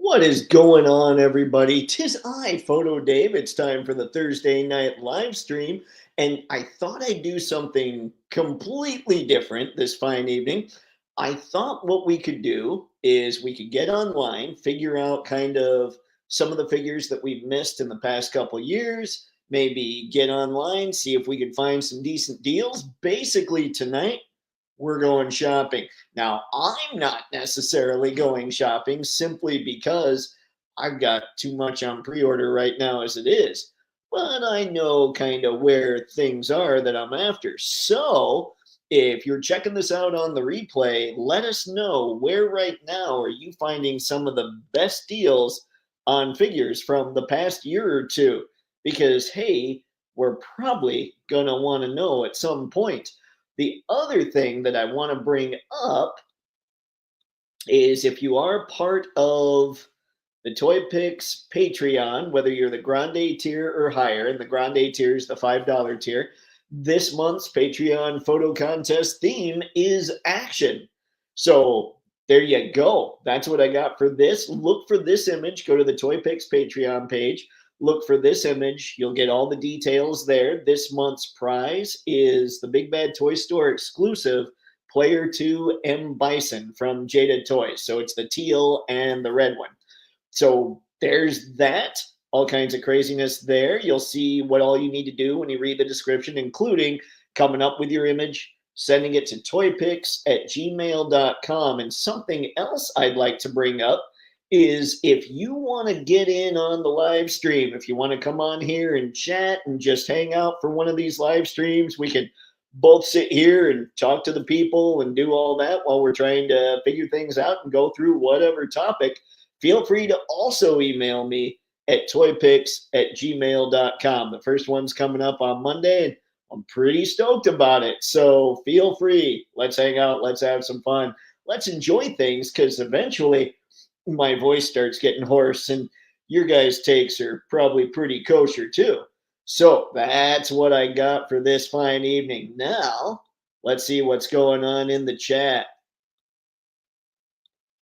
What is going on, everybody? Tis I, Photo Dave. It's time for the Thursday night live stream, and I thought I'd do something completely different this fine evening. I thought what we could do is we could get online, figure out kind of some of the figures that we've missed in the past couple years, maybe get online, see if we could find some decent deals. Basically, tonight, we're going shopping. Now, I'm not necessarily going shopping simply because I've got too much on pre order right now as it is. But I know kind of where things are that I'm after. So, if you're checking this out on the replay, let us know where right now are you finding some of the best deals on figures from the past year or two? Because, hey, we're probably going to want to know at some point. The other thing that I want to bring up is if you are part of the Toypixx Patreon, whether you're the Grande tier or higher, and the Grande tier is the $5 tier, this month's Patreon photo contest theme is action. So there you go. That's what I got for this. Look for this image. Go to the Toypixx Patreon page. Look for this image. You'll get all the details there. This month's prize is the Big Bad Toy Store exclusive Player 2 M Bison from Jada Toys. So it's the teal and the red one. So there's that. All kinds of craziness there. You'll see what all you need to do when you read the description, including coming up with your image, sending it to toypixx@gmail.com. And something else I'd like to bring up is if you want to get in on the live stream, if you want to come on here and chat and just hang out for one of these live streams, we can both sit here and talk to the people and do all that while we're trying to figure things out and go through whatever topic. Feel free to also email me at toypixx@gmail.com. The first one's coming up on Monday, and I'm pretty stoked about it. So feel free. Let's hang out. Let's have some fun. Let's enjoy things because eventually my voice starts getting hoarse and your guys' takes are probably pretty kosher too. So that's what I got for this fine evening. Now, let's see what's going on in the chat.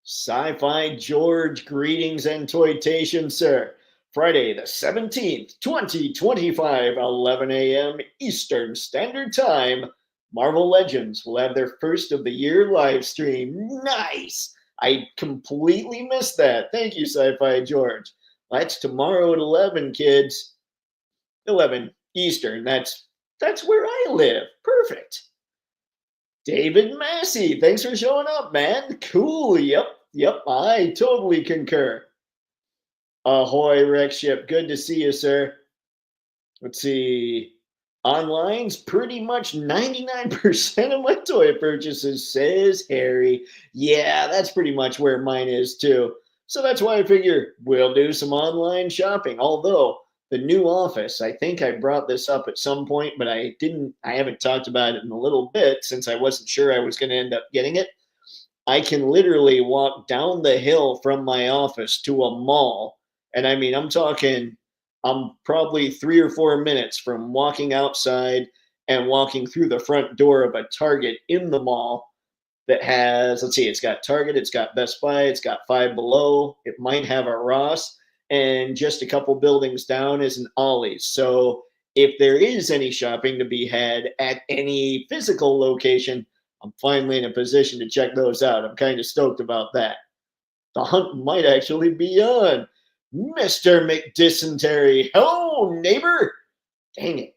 Sci-Fi George, greetings and toytation, sir. Friday the 17th, 2025, 11 a.m. Eastern Standard Time. Marvel Legends will have their first of the year live stream. Nice! I completely missed that. Thank you, Sci-Fi George. That's tomorrow at 11, kids. 11 Eastern. That's where I live. Perfect. David Massey, thanks for showing up, man. Cool. Yep. I totally concur. Ahoy, Rex Ship. Good to see you, sir. Let's see. Online's pretty much 99% of my toy purchases, says Harry. Yeah, that's pretty much where mine is too. So that's why I figure we'll do some online shopping. Although the new office, I think I brought this up at some point, but I haven't talked about it in a little bit since I wasn't sure I was going to end up getting it. I can literally walk down the hill from my office to a mall. And I mean, I'm probably 3 or 4 minutes from walking outside and walking through the front door of a Target in the mall that has, let's see, it's got Target, it's got Best Buy, it's got Five Below, it might have a Ross, and just a couple buildings down is an Ollie's. So if there is any shopping to be had at any physical location, I'm finally in a position to check those out. I'm kind of stoked about that. The hunt might actually be on. Mr. McDysentery. Hello, neighbor. Dang it.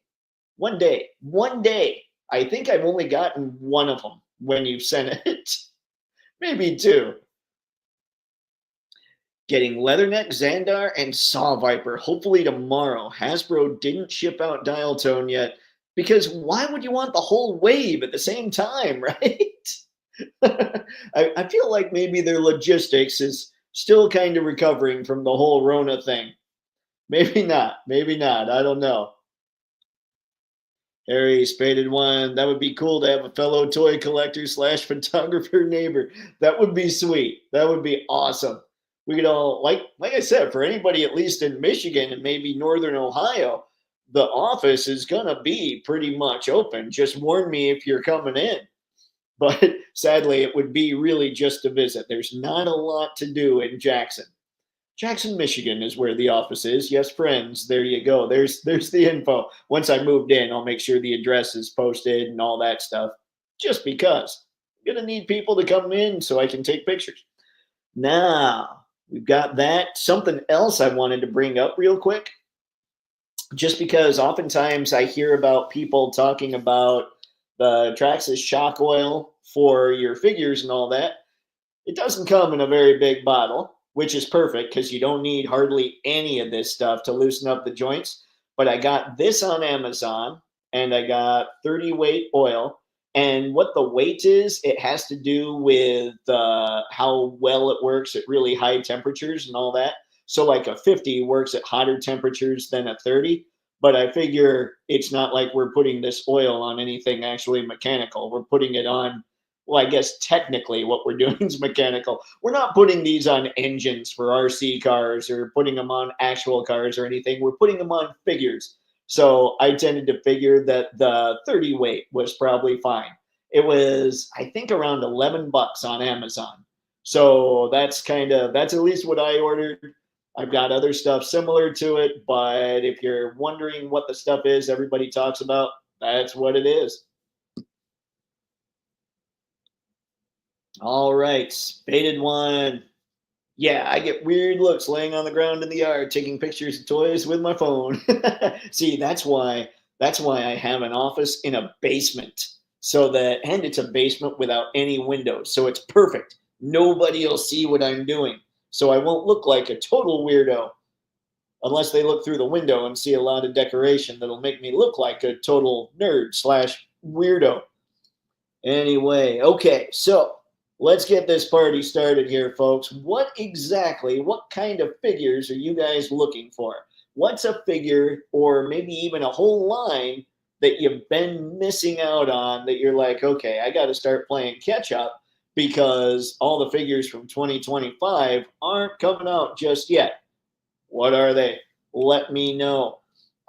One day. I think I've only gotten one of them when you've sent it. Maybe two. Getting Leatherneck, Xandar, and Saw Viper hopefully tomorrow. Hasbro didn't ship out Dial Tone yet because why would you want the whole wave at the same time, right? I feel like maybe their logistics is still kind of recovering from the whole Rona thing. Maybe not. I don't know. Harry Spaded One. That would be cool to have a fellow toy collector / photographer neighbor. That would be sweet. That would be awesome. We could all, like I said, for anybody at least in Michigan and maybe Northern Ohio, the office is going to be pretty much open. Just warn me if you're coming in. But sadly, it would be really just a visit. There's not a lot to do in Jackson. Jackson, Michigan is where the office is. Yes, friends. There you go. There's the info. Once I moved in, I'll make sure the address is posted and all that stuff. Just because I'm gonna need people to come in so I can take pictures. Now we've got that. Something else I wanted to bring up real quick, just because oftentimes I hear about people talking about the Traxxas shock oil for your figures and all that. It doesn't come in a very big bottle, which is perfect because you don't need hardly any of this stuff to loosen up the joints. But I got this on Amazon and I got 30 weight oil. And what the weight is, it has to do with how well it works at really high temperatures and all that. So, like a 50 works at hotter temperatures than a 30. But I figure it's not like we're putting this oil on anything actually mechanical. We're putting it on, well, I guess technically what we're doing is mechanical. We're not putting these on engines for RC cars or putting them on actual cars or anything. We're putting them on figures. So I tended to figure that the 30 weight was probably fine. It was, I think, around 11 bucks on Amazon. So that's at least what I ordered. I've got other stuff similar to it, but if you're wondering what the stuff is everybody talks about, that's what it is. All right, spaded one. Yeah, I get weird looks laying on the ground in the yard taking pictures of toys with my phone. See, that's why I have an office in a basement. So that, and it's a basement without any windows. So it's perfect. Nobody will see what I'm doing. So I won't look like a total weirdo unless they look through the window and see a lot of decoration that'll make me look like a total nerd slash weirdo. Anyway, okay, so let's get this party started here, folks. What kind of figures are you guys looking for? What's a figure or maybe even a whole line that you've been missing out on that you're like, okay, I got to start playing catch up because all the figures from 2025 aren't coming out just yet? What are they? Let me know.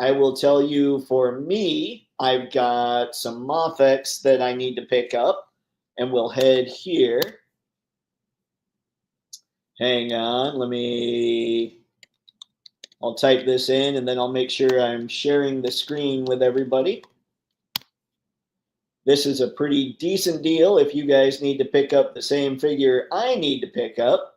I will tell you, for me, I've got some MAFEX that I need to pick up, and we'll head here. Hang on, I'll type this in and then I'll make sure I'm sharing the screen with everybody. This is a pretty decent deal if you guys need to pick up the same figure I need to pick up.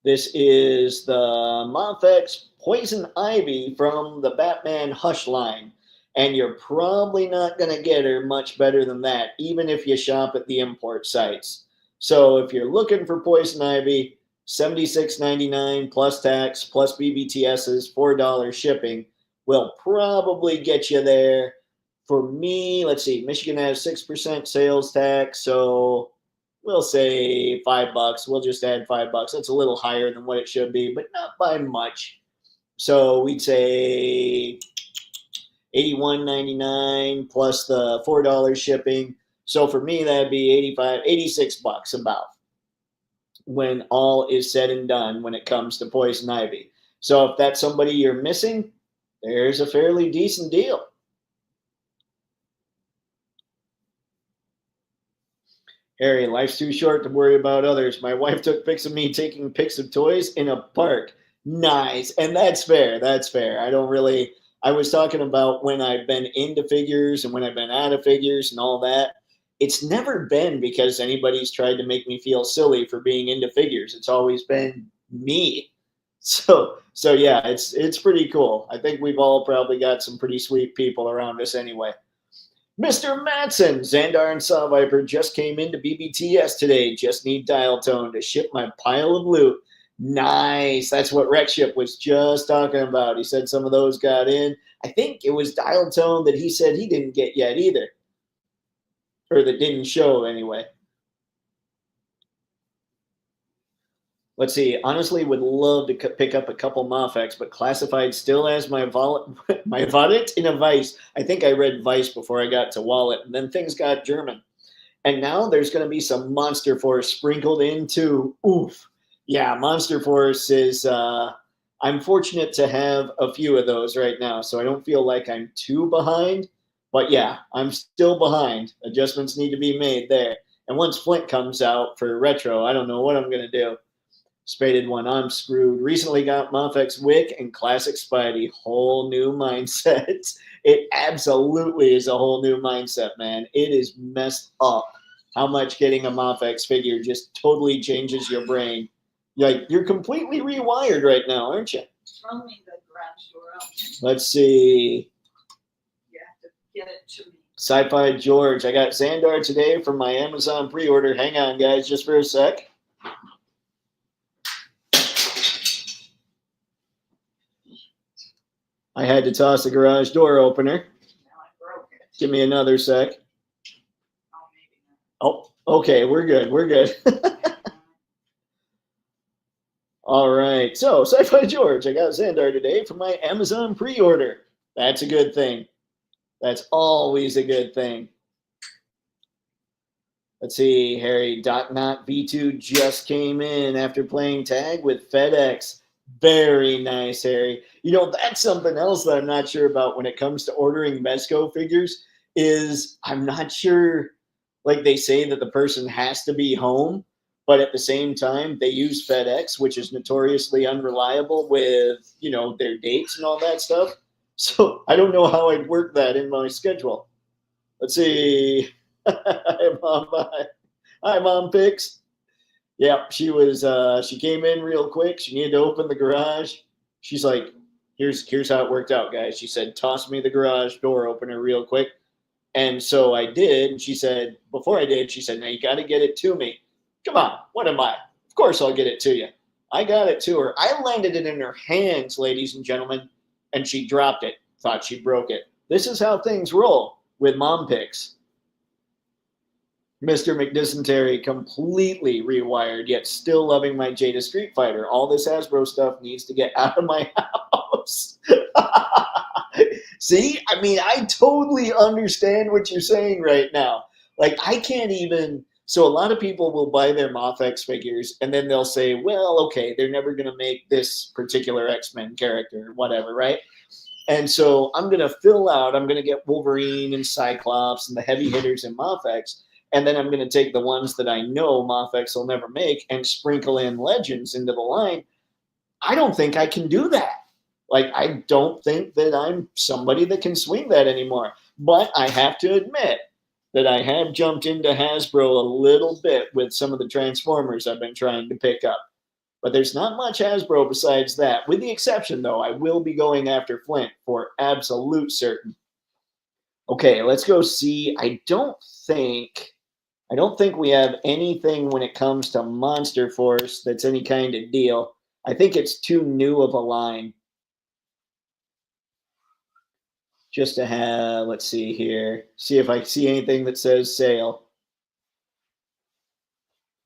This is the MAFEX Poison Ivy from the Batman Hush line. And you're probably not going to get her much better than that, even if you shop at the import sites. So if you're looking for Poison Ivy, $76.99 plus tax, plus BBTS's $4 shipping will probably get you there. For me, let's see, Michigan has 6% sales tax, so we'll say $5. We'll just add $5. That's a little higher than what it should be, but not by much. So we'd say $81.99 plus the $4 shipping. So for me, that'd be $86 about, when all is said and done when it comes to Poison Ivy. So if that's somebody you're missing, there's a fairly decent deal. Harry, life's too short to worry about others. My wife took pics of me taking pics of toys in a park. Nice. And that's fair. That's fair. I was talking about when I've been into figures and when I've been out of figures and all that. It's never been because anybody's tried to make me feel silly for being into figures. It's always been me. So yeah, it's pretty cool. I think we've all probably got some pretty sweet people around us anyway. Mr. Matson, Xandar and Saw Viper just came into BBTS today. Just need dial tone to ship my pile of loot. Nice. That's what Rexship was just talking about. He said some of those got in. I think it was dial tone that he said he didn't get yet either. Or that didn't show anyway. Let's see. Honestly, would love to pick up a couple MAFEX, but classified still as my wallet in a Vice. I think I read Vice before I got to wallet, and then things got German. And now there's going to be some Monster Force sprinkled into. Oof. Yeah, Monster Force is. I'm fortunate to have a few of those right now, so I don't feel like I'm too behind. But yeah, I'm still behind. Adjustments need to be made there. And once Flint comes out for retro, I don't know what I'm going to do. Spaded one, I'm screwed. Recently got MAFEX Wick and Classic Spidey. Whole new mindset. It absolutely is a whole new mindset, man. It is messed up how much getting a MAFEX figure just totally changes your brain. Like, you're completely rewired right now, aren't you? Throw me the garage door open. Let's see. You have to get it to me. Sci-Fi George. I got Xandar today from my Amazon pre-order. Hang on, guys, just for a sec. I had to toss the garage door opener. Now I broke it. Give me another sec. Oh, maybe not. Oh, okay, we're good. We're good. All right. So, Sci-Fi George, I got Xandar today from my Amazon pre-order. That's a good thing. That's always a good thing. Let's see, Harry. Knock V2 just came in after playing tag with FedEx. Very nice, Harry. You know, that's something else that I'm not sure about when it comes to ordering Mezco figures is I'm not sure, like they say that the person has to be home, but at the same time, they use FedEx, which is notoriously unreliable with, you know, their dates and all that stuff. So I don't know how I'd work that in my schedule. Let's see. Hi, Mom. Hi, MAFEX. Yeah, she came in real quick. She needed to open the garage. She's like, here's how it worked out, guys. She said, toss me the garage door opener real quick. And so I did. And she said, before I did, she said, now you got to get it to me. Come on, what am I? Of course I'll get it to you. I got it to her. I landed it in her hands, ladies and gentlemen, and she dropped it. Thought she broke it. This is how things roll with MAFEX. Mr. McDysentery completely rewired, yet still loving my Jada Street Fighter. All this Hasbro stuff needs to get out of my house. See, I mean, I totally understand what you're saying right now. Like, I can't even. So, a lot of people will buy their MAFEX figures and then they'll say, well, okay, they're never going to make this particular X-Men character or whatever, right? And so, I'm going to get Wolverine and Cyclops and the heavy hitters in MAFEX. And then I'm going to take the ones that I know MAFEX will never make and sprinkle in legends into the line. I don't think I can do that. Like, I don't think that I'm somebody that can swing that anymore. But I have to admit that I have jumped into Hasbro a little bit with some of the Transformers I've been trying to pick up. But there's not much Hasbro besides that. With the exception, though, I will be going after Flint for absolute certain. Okay, let's go see. I don't think we have anything when it comes to Monster Force that's any kind of deal. I think it's too new of a line. Just to have, let's see here. See if I see anything that says sale.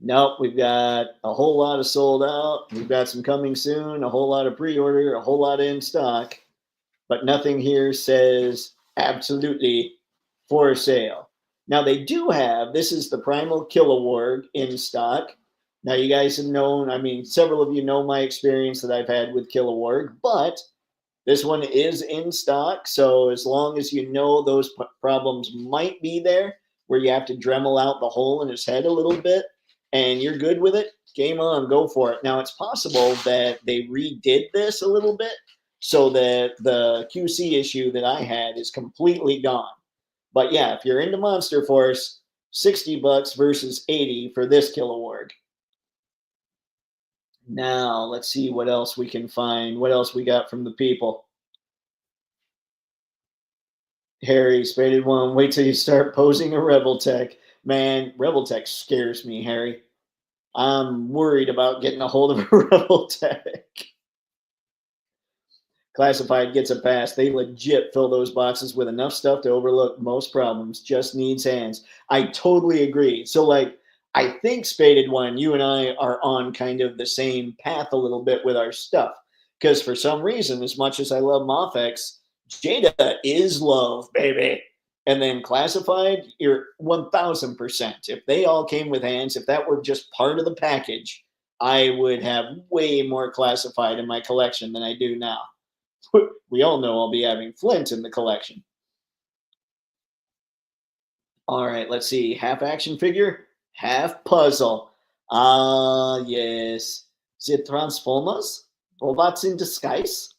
Nope, we've got a whole lot of sold out. We've got some coming soon, a whole lot of pre-order, a whole lot in stock. But nothing here says absolutely for sale. Now they do have, this is the Primal Kilowog in stock. Now you guys have known, I mean, several of you know my experience that I've had with Kilowog, but this one is in stock. So as long as you know those problems might be there, where you have to Dremel out the hole in his head a little bit, and you're good with it, game on, go for it. Now it's possible that they redid this a little bit so that the QC issue that I had is completely gone. But yeah, if you're into Monster Force, $60 versus 80 for this Kilowog. Now, let's see what else we can find. What else we got from the people? Harry, Spaded One, wait till you start posing a Rebel Tech. Man, Rebel Tech scares me, Harry. I'm worried about getting a hold of a Rebel Tech. Classified gets a pass. They legit fill those boxes with enough stuff to overlook most problems. Just needs hands. I totally agree. So, like, I think, Spaded One, you and I are on kind of the same path a little bit with our stuff. Because for some reason, as much as I love MAFEX, Jada is love, baby. And then Classified, you're 1000%. If they all came with hands, if that were just part of the package, I would have way more Classified in my collection than I do now. We all know I'll be having Flint in the collection. All right, let's see. Half action figure, Half puzzle. Ah, yes. The Transformers? Robots in disguise?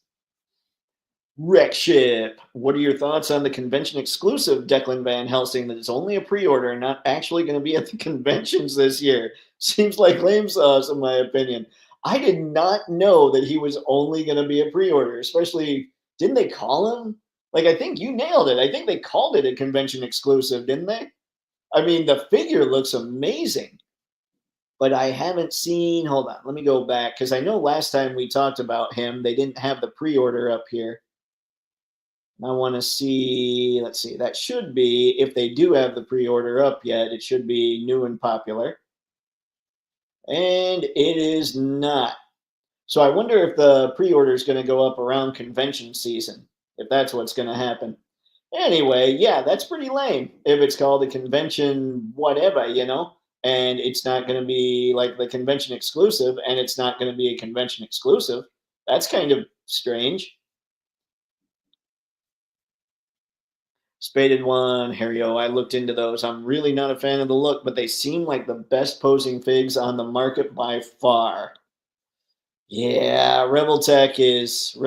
Wreck Ship. What are your thoughts on the convention exclusive Declan Van Helsing that is only a pre-order and not actually going to be at the conventions this year? Seems like lame sauce, in my opinion. I did not know that he was only going to be a pre-order, especially, didn't they call him? Like, I think you nailed it. I think they called it a convention exclusive, didn't they? I mean, the figure looks amazing, but I haven't seen. Hold on, let me go back because I know last time we talked about him, they didn't have the pre-order up here. I want to see. Let's see. That should be, if they do have the pre-order up yet, it should be new and popular, and it is not. So I wonder if the pre-order is going to go up around convention season, if that's what's going to happen. Anyway, yeah, that's pretty lame if it's called a convention whatever, and it's not going to be like the convention exclusive, and it's not going to be a convention exclusive. That's kind of strange. Spaded one, Harry-O, I looked into those. I'm really not a fan of the look, but they seem like the best posing figs on the market by far. Yeah, Rebel Tech is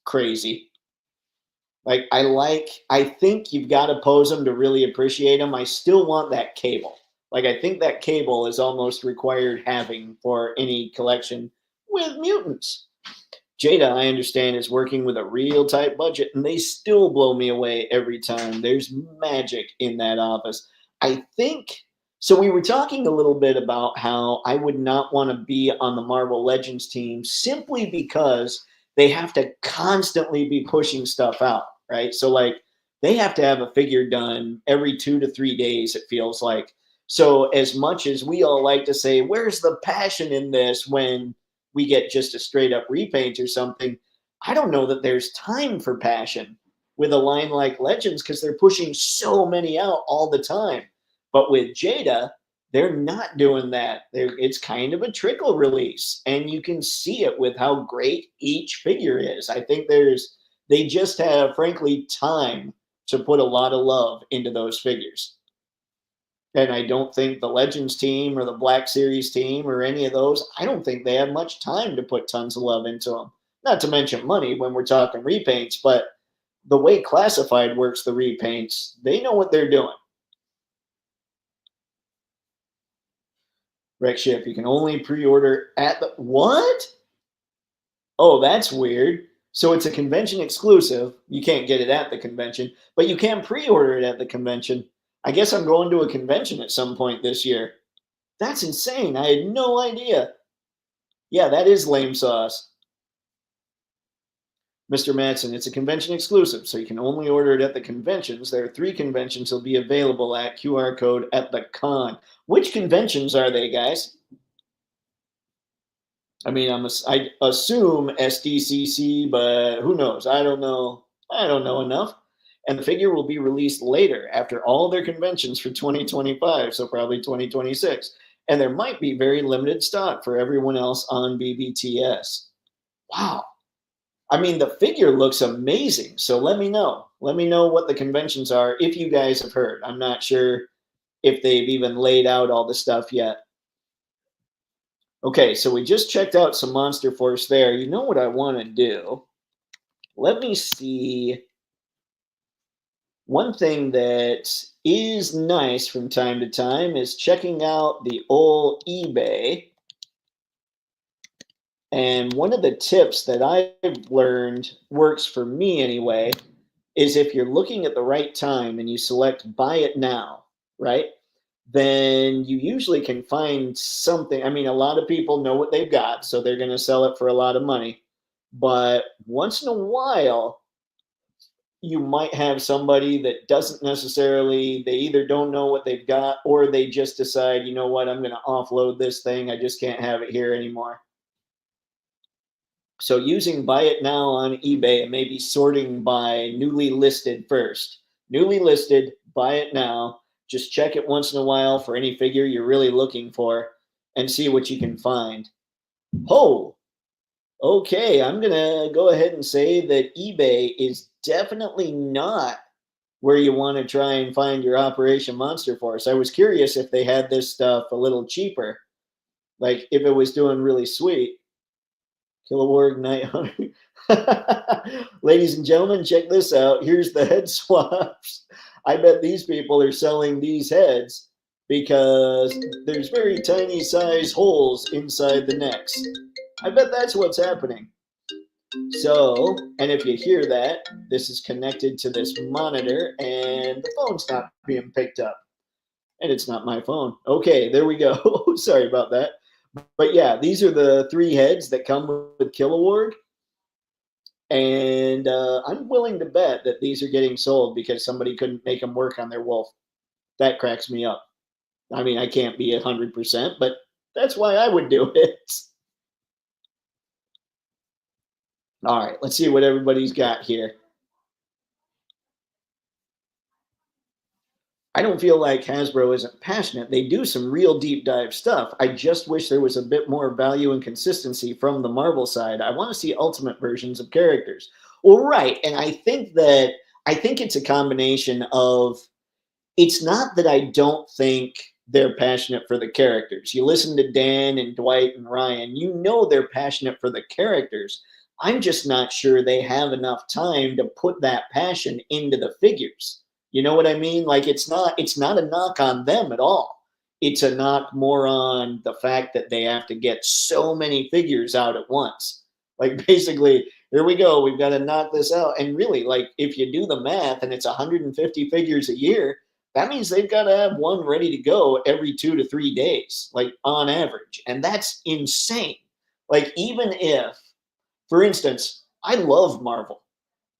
crazy. Like I think you've got to pose them to really appreciate them. I still want that cable. Like I think that cable is almost required having for any collection with mutants. Jada, I understand, is working with a real tight budget, and they still blow me away every time. There's magic in that office. I think so. We were talking a little bit about how I would not want to be on the Marvel Legends team simply because they have to constantly be pushing stuff out, right? So, like, they have to have a figure done every 2 to 3 days, it feels like. So, as much as we all like to say, where's the passion in this when we get just a straight up repaint or something, I don't know that there's time for passion with a line like Legends because they're pushing so many out all the time. But with Jada, they're not doing that. It's kind of a trickle release, and you can see it with how great each figure is. I think they just have, frankly, time to put a lot of love into those figures. And I don't think the Legends team or the Black Series team or any of those, I don't think they have much time to put tons of love into them. Not to mention money when we're talking repaints, but the way Classified works the repaints, they know what they're doing. Wreck Ship, you can only pre-order at the what? Oh, that's weird. So it's a convention exclusive. You can't get it at the convention, but you can pre-order it at the convention. I guess I'm going to a convention at some point this year. That's insane. I had no idea. Yeah, that is lame sauce. Mr. Matson, it's a convention exclusive, so you can only order it at the conventions. There are 3 conventions that'll be available at QR code at the con. Which conventions are they, guys? I mean, I assume SDCC, but who knows? I don't know. I don't know enough. And the figure will be released later after all their conventions for 2025, so probably 2026. And there might be very limited stock for everyone else on BBTS. Wow. I mean, the figure looks amazing. So let me know. Let me know what the conventions are if you guys have heard. I'm not sure if they've even laid out all the stuff yet. Okay, so we just checked out some Monster Force there. You know what I want to do? Let me see. One thing that is nice from time to time is checking out the old eBay. And one of the tips that I've learned works for me anyway is if you're looking at the right time and you select buy it now, right? Then you usually can find something. I mean, a lot of people know what they've got, so they're going to sell it for a lot of money. But once in a while, you might have somebody that doesn't necessarily, they either don't know what they've got or they just decide, you know what, I'm going to offload this thing. I just can't have it here anymore. So using buy it now on eBay and maybe sorting by newly listed first. Newly listed, buy it now. Just check it once in a while for any figure you're really looking for and see what you can find. Oh, okay. I'm going to go ahead and say that eBay is definitely not where you want to try and find your Operation Monster Force. I was curious if they had this stuff a little cheaper, like if it was doing really sweet. Kilowarg Night Hunter. Ladies and gentlemen, check this out. Here's the head swaps. I bet these people are selling these heads because there's very tiny size holes inside the necks. I bet that's what's happening. So, and if you hear that, this is connected to this monitor and the phone's not being picked up. And it's not my phone. Okay, there we go. Sorry about that. But yeah, these are the 3 heads that come with Kilowarg. And I'm willing to bet that these are getting sold because somebody couldn't make them work on their wolf. That cracks me up. I mean, I can't be 100%, but that's why I would do it. All right, let's see what everybody's got here. I don't feel like Hasbro isn't passionate. They do some real deep dive stuff. I just wish there was a bit more value and consistency from the Marvel side. I want to see ultimate versions of characters. Well, right, and I think it's a combination of, it's not that I don't think they're passionate for the characters. You listen to Dan and Dwight and Ryan, you know they're passionate for the characters. I'm just not sure they have enough time to put that passion into the figures. You know what I mean? Like it's not a knock on them at all. It's a knock more on the fact that they have to get so many figures out at once. Like basically, here we go, we've got to knock this out. And really, like if you do the math and it's 150 figures a year, that means they've got to have one ready to go every 2 to 3 days, like on average. And that's insane. Like even if, for instance, I love Marvel.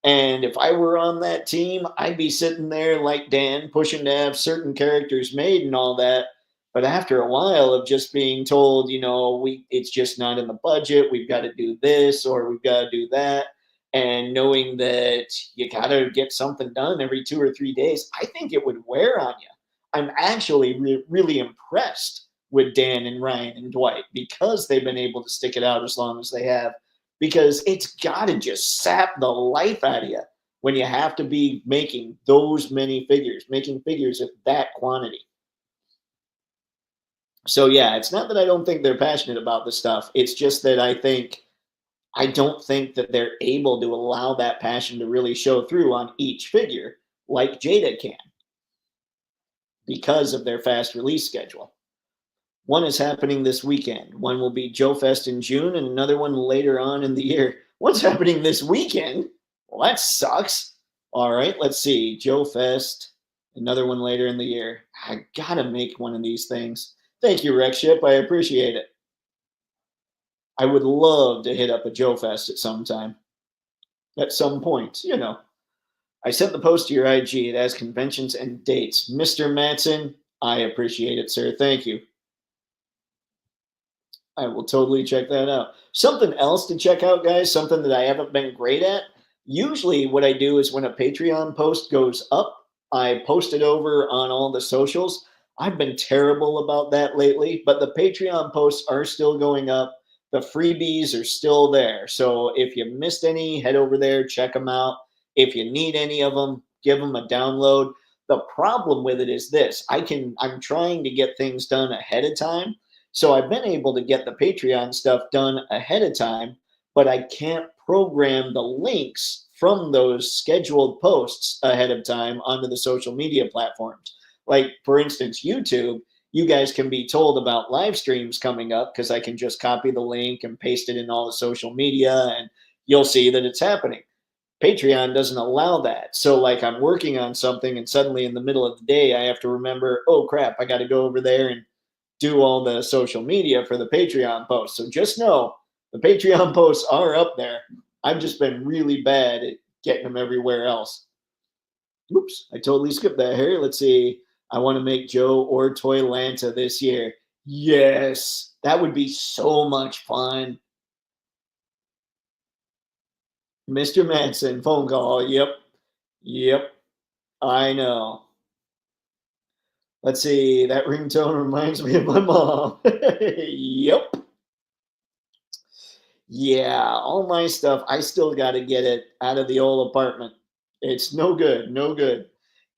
And if I were on that team, I'd be sitting there like Dan, pushing to have certain characters made and all that. But after a while of just being told, it's just not in the budget, we've got to do this or we've got to do that, and knowing that you got to get something done every 2 or 3 days, I think it would wear on you. I'm actually really impressed with Dan and Ryan and Dwight because they've been able to stick it out as long as they have, because it's got to just sap the life out of you when you have to be making those many figures, making figures of that quantity. So yeah, it's not that I don't think they're passionate about the stuff. It's just that I don't think that they're able to allow that passion to really show through on each figure like Jada can because of their fast release schedule. One is happening this weekend. One will be Joe Fest in June and another one later on in the year. What's happening this weekend? Well, that sucks. All right, let's see. Joe Fest, another one later in the year. I gotta make one of these things. Thank you, Rexship. I appreciate it. I would love to hit up a Joe Fest at some time. At some point, I sent the post to your IG. It has conventions and dates. Mr. Matson, I appreciate it, sir. Thank you. I will totally check that out. Something else to check out, guys, something that I haven't been great at. Usually what I do is when a Patreon post goes up, I post it over on all the socials. I've been terrible about that lately, but the Patreon posts are still going up. The freebies are still there. So if you missed any, head over there, check them out. If you need any of them, give them a download. The problem with it is this. I'm trying to get things done ahead of time. So I've been able to get the Patreon stuff done ahead of time, but I can't program the links from those scheduled posts ahead of time onto the social media platforms. Like, for instance, YouTube, you guys can be told about live streams coming up because I can just copy the link and paste it in all the social media and you'll see that it's happening. Patreon doesn't allow that. So like I'm working on something and suddenly in the middle of the day, I have to remember, oh crap, I got to go over there and do all the social media for the Patreon posts. So just know the Patreon posts are up there. I've just been really bad at getting them everywhere else. Oops, I totally skipped that here. Let's see. I want to make Joe or Toylanta this year. Yes, that would be so much fun. Mr. Manson, phone call. Yep, I know. Let's see. That ringtone reminds me of my mom. Yep. Yeah, all my stuff, I still got to get it out of the old apartment. It's no good, no good.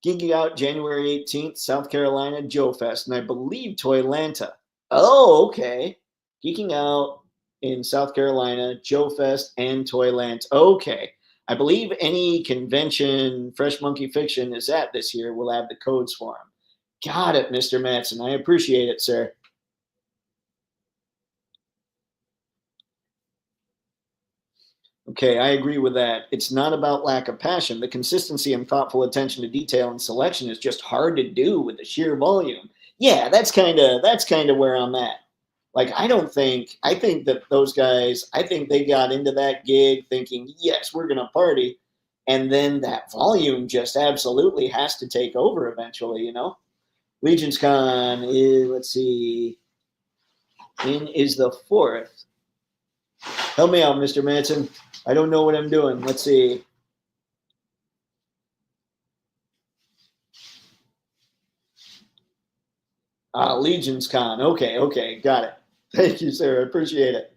Geeking out January 18th, South Carolina Joe Fest, and I believe Toylanta. Oh, okay. Geeking out in South Carolina, Joe Fest, and Toylanta. Okay. I believe any convention Fresh Monkey Fiction is at this year will have the codes for them. Got it, Mr. Matson. I appreciate it, sir. Okay, I agree with that. It's not about lack of passion. The consistency and thoughtful attention to detail and selection is just hard to do with the sheer volume. Yeah, that's kind of where I'm at. Like I think that those guys, I think they got into that gig thinking, "Yes, we're going to party." And then that volume just absolutely has to take over eventually. Legion's Con is, let's see, is the 4th. Help me out, Mr. Manson. I don't know what I'm doing. Let's see. Legion's Con. Okay, got it. Thank you, sir. I appreciate it.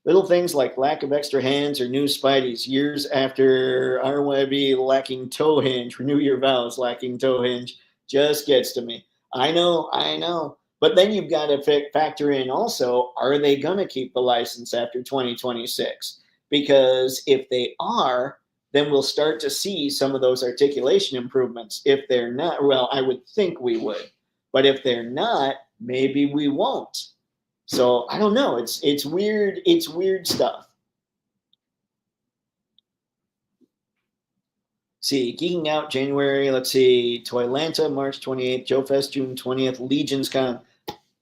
Little things like lack of extra hands or new Spideys years after RYB lacking toe hinge, renew your vows lacking toe hinge, just gets to me. I know. But then you've got to factor in also, are they going to keep the license after 2026? Because if they are, then we'll start to see some of those articulation improvements. If they're not, well, I would think we would. But if they're not, maybe we won't. So I don't know. It's weird. It's weird stuff. See, Geeking Out January. Let's see, Toylanta March 28th, Joe Fest June 20th, Legion's Con.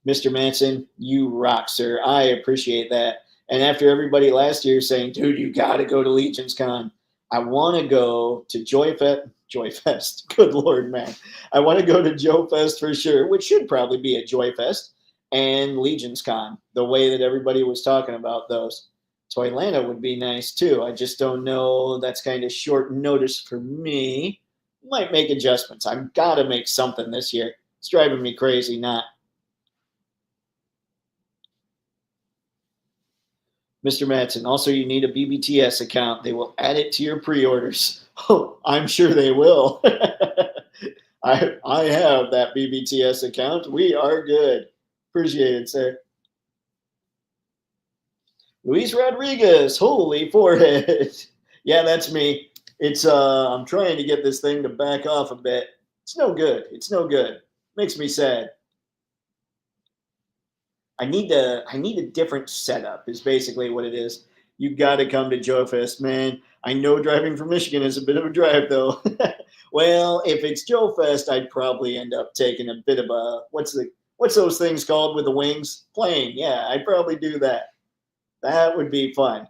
Mr. Manson, you rock, sir. I appreciate that. And after everybody last year saying, dude, you got to go to Legion's Con, I want to go to Joy Fest. Good Lord, man. I want to go to Joe Fest for sure, which should probably be a Joy Fest, and Legion's Con, the way that everybody was talking about those. Toylanta would be nice too. I just don't know. That's kind of short notice for me. Might make adjustments. I've got to make something this year. It's driving me crazy not. Mr. Matson, also you need a BBTS account. They will add it to your pre-orders. Oh, I'm sure they will. I have that BBTS account. We are good. Appreciate it, sir. Luis Rodriguez, holy forehead. Yeah, that's me. It's I'm trying to get this thing to back off a bit. It's no good. It's no good. Makes me sad. I need a different setup is basically what it is. You got to come to Joe Fest, man. I know driving from Michigan is a bit of a drive though. Well, if it's Joe Fest, I'd probably end up taking a bit of a what's those things called with the wings? Plane. Yeah, I'd probably do that. That would be fun.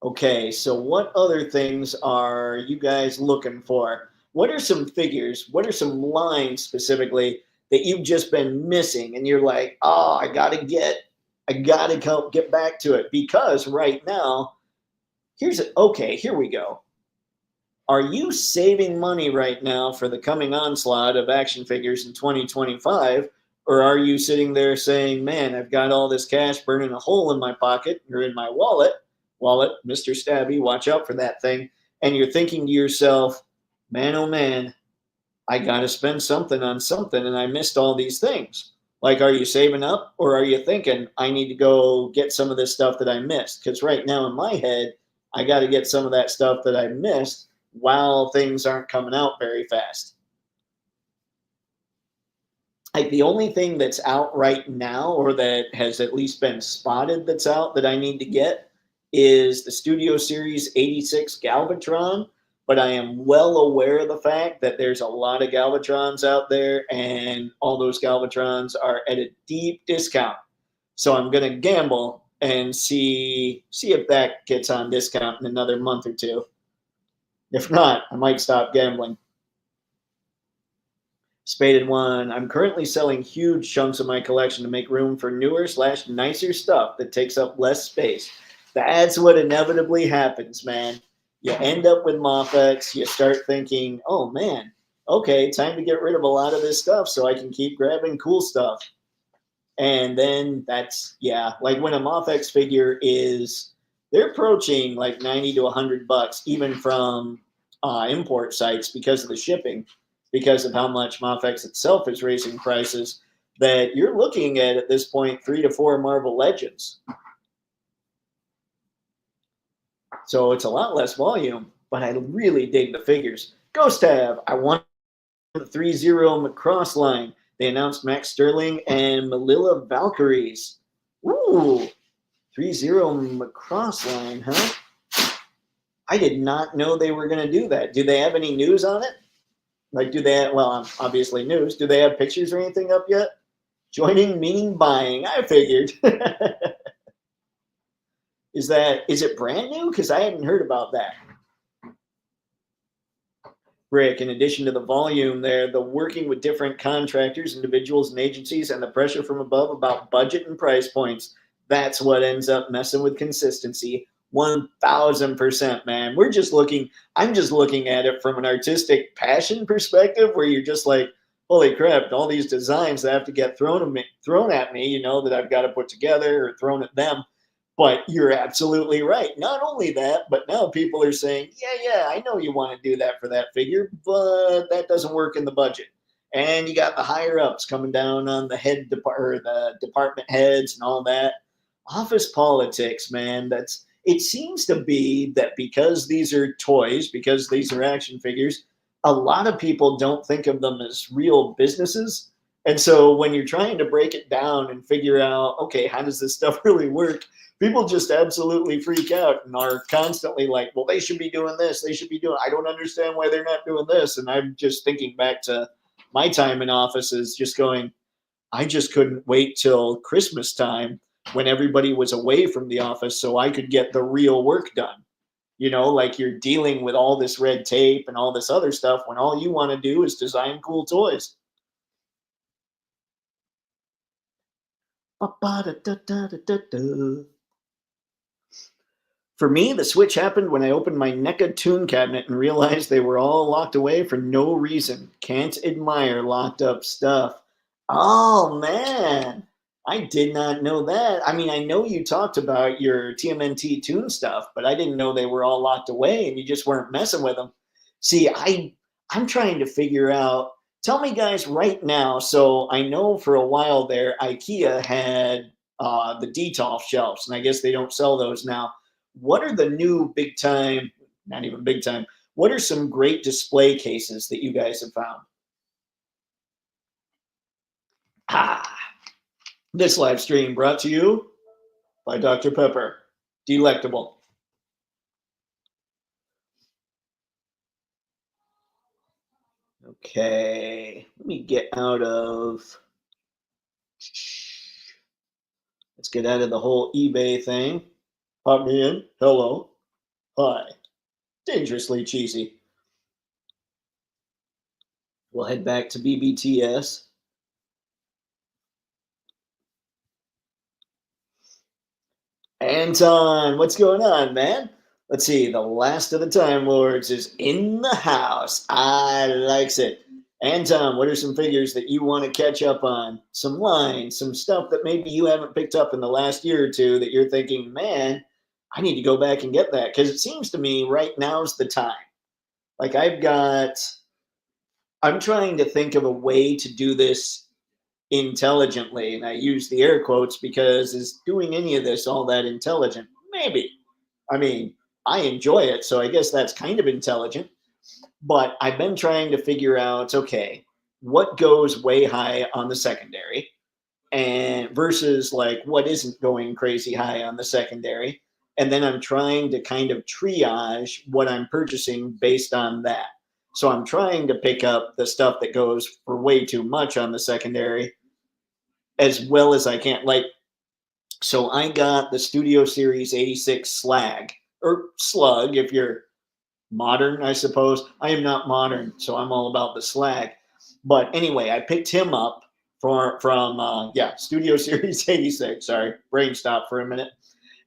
Okay, so what other things are you guys looking for? What are some figures? What are some lines specifically that you've just been missing and you're like, oh, I gotta get back to it because right now, here we go. Are you saving money right now for the coming onslaught of action figures in 2025? Or are you sitting there saying, man, I've got all this cash burning a hole in my pocket or in my wallet? Wallet, Mr. Stabby, watch out for that thing. And you're thinking to yourself, man, oh man, I got to spend something on something and I missed all these things. Like, are you saving up or are you thinking, I need to go get some of this stuff that I missed? Because right now in my head, I got to get some of that stuff that I missed while things aren't coming out very fast. Like the only thing that's out right now or that has at least been spotted that's out that I need to get is the Studio Series 86 Galvatron, but I am well aware of the fact that there's a lot of Galvatrons out there and all those Galvatrons are at a deep discount. So I'm going to gamble and see if that gets on discount in another month or two. If not, I might stop gambling. Spaded one. I'm currently selling huge chunks of my collection to make room for newer/nicer stuff that takes up less space. That's what inevitably happens, man. You end up with MAFEX. You start thinking, oh man, okay, time to get rid of a lot of this stuff so I can keep grabbing cool stuff. And then that's, yeah, like when a MAFEX figure is they're approaching like 90 to $100, even from import sites because of the shipping, because of how much MAFEX itself is raising prices. That you're looking at this point 3 to 4 Marvel Legends. So it's a lot less volume, but I really dig the figures. Ghost Tab, I want the 3-0 Macross line. They announced Max Sterling and Melilla Valkyries. Ooh, 3-0 Macross line, huh? I did not know they were going to do that. Do they have any news on it? Like, do they have, well, obviously news. Do they have pictures or anything up yet? Joining meaning buying. I figured. Is it brand new? Because I hadn't heard about that. Rick, in addition to the volume there, the working with different contractors, individuals, and agencies, and the pressure from above about budget and price points, that's what ends up messing with consistency. 1000%, man. I'm just looking at it from an artistic passion perspective, where you're just like, holy crap, all these designs that have to get thrown at me, that I've got to put together, or thrown at them. But you're absolutely right. Not only that, but now people are saying, yeah, I know you want to do that for that figure, but that doesn't work in the budget. And you got the higher ups coming down on the the department heads and all that. Office politics, man. It seems to be that because these are toys, because these are action figures, a lot of people don't think of them as real businesses. And so when you're trying to break it down and figure out, okay, how does this stuff really work? People just absolutely freak out and are constantly like, well, they should be doing this. I don't understand why they're not doing this. And I'm just thinking back to my time in offices, just going, I just couldn't wait till Christmas time when everybody was away from the office so I could get the real work done. Like you're dealing with all this red tape and all this other stuff when all you want to do is design cool toys. For me, the switch happened when I opened my NECA tune cabinet and realized they were all locked away for no reason. Can't admire locked up stuff. Oh, man. I did not know that. I mean, I know you talked about your TMNT tune stuff, but I didn't know they were all locked away and you just weren't messing with them. See, I'm trying to figure out. Tell me, guys, right now. So I know for a while there, IKEA had the Detolf shelves, and I guess they don't sell those now. What are the new big time, not even big time, what are some great display cases that you guys have found? This live stream brought to you by Dr. Pepper. Delectable. Okay, let me get out of, let's get out of the whole eBay thing. Pop me in. Hello. Hi. Dangerously cheesy. We'll head back to BBTS. Anton, what's going on, man? Let's see. The last of the Time Lords is in the house. I likes it. Anton, what are some figures that you want to catch up on? Some lines, some stuff that maybe you haven't picked up in the last year or two that you're thinking, man, I need to go back and get that. Because it seems to me right now's the time. Like I'm trying to think of a way to do this intelligently. And I use the air quotes because is doing any of this all that intelligent? Maybe. I mean, I enjoy it. So I guess that's kind of intelligent. But I've been trying to figure out, okay, what goes way high on the secondary and versus like what isn't going crazy high on the secondary. And then I'm trying to kind of triage what I'm purchasing based on that. So I'm trying to pick up the stuff that goes for way too much on the secondary as well as I can. Like, so I got the Studio Series 86 Slag or Slug if you're modern, I suppose. I am not modern, so I'm all about the Slag. But anyway, I picked him up from Studio Series 86. Sorry, brain stop for a minute.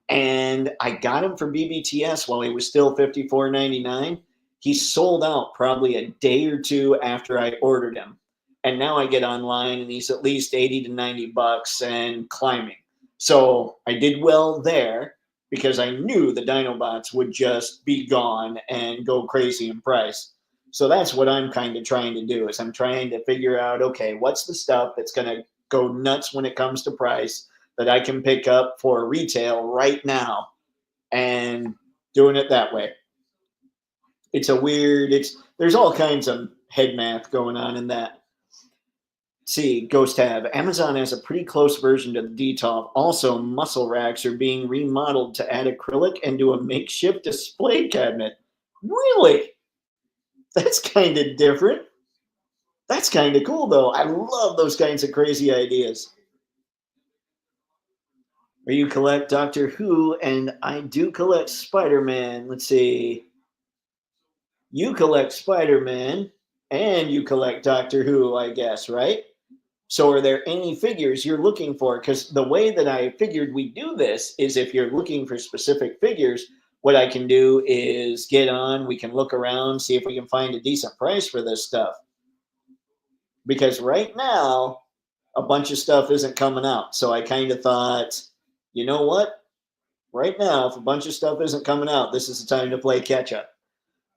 And I got him from BBTS while he was still $54.99. He sold out probably a day or two after I ordered him. And now I get online and he's at least $80 to $90 and climbing. So I did well there. because I knew the Dinobots would just be gone and go crazy in price. So that's what I'm kind of trying to do is I'm trying to figure out, okay, what's the stuff that's going to go nuts when it comes to price that I can pick up for retail right now and doing it that way. There's all kinds of head math going on in that. See, Ghost Tab. Amazon has a pretty close version to the DTOF. Also, muscle racks are being remodeled to add acrylic and do a makeshift display cabinet. Really? That's kind of different. That's kind of cool, though. I love those kinds of crazy ideas. Or you collect Doctor Who, and I do collect Spider-Man. Let's see. You collect Spider-Man, and you collect Doctor Who, I guess, right? So are there any figures you're looking for? Because the way that I figured we do this is if you're looking for specific figures, what I can do is we can look around, see if we can find a decent price for this stuff. Because right now, a bunch of stuff isn't coming out. So I kind of thought, you know what? Right now, if a bunch of stuff isn't coming out, this is the time to play catch up.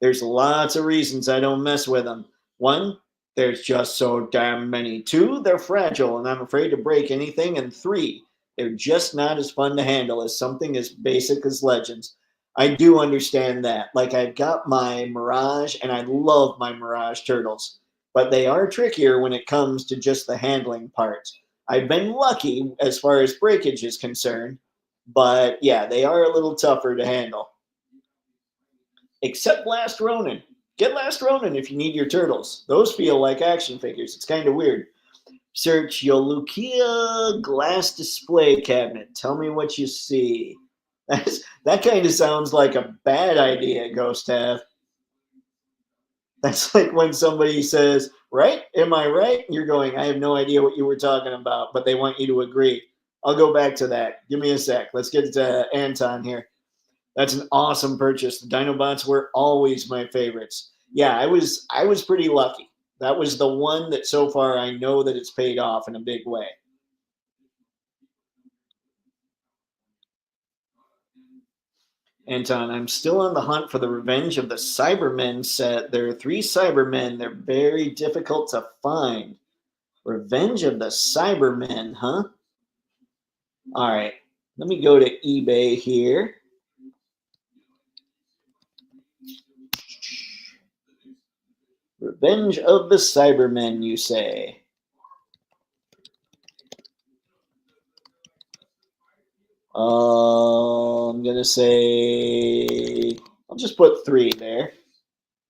There's lots of reasons I don't mess with them. One, there's just so damn many. Two, they're fragile and I'm afraid to break anything. And three, they're just not as fun to handle as something as basic as Legends. I do understand that. Like I've got my Mirage and I love my Mirage turtles, but they are trickier when it comes to just the handling parts. I've been lucky as far as breakage is concerned, but yeah, they are a little tougher to handle. Except Last Ronin. Get Last Ronin if you need your turtles. Those feel like action figures. It's kind of weird. Search Yolukia glass display cabinet. Tell me what you see. That kind of sounds like a bad idea, Ghost Tab. That's like when somebody says, right? Am I right? And you're going, I have no idea what you were talking about, but they want you to agree. I'll go back to that. Give me a sec. Let's get to Anton here. That's an awesome purchase. The Dinobots were always my favorites. Yeah, I was pretty lucky. That was the one that so far I know that it's paid off in a big way. Anton, I'm still on the hunt for the Revenge of the Cybermen set. There are 3 Cybermen. They're very difficult to find. Revenge of the Cybermen, huh? All right. Let me go to eBay here. Revenge of the Cybermen, you say? I'm going to say, I'll just put 3 there.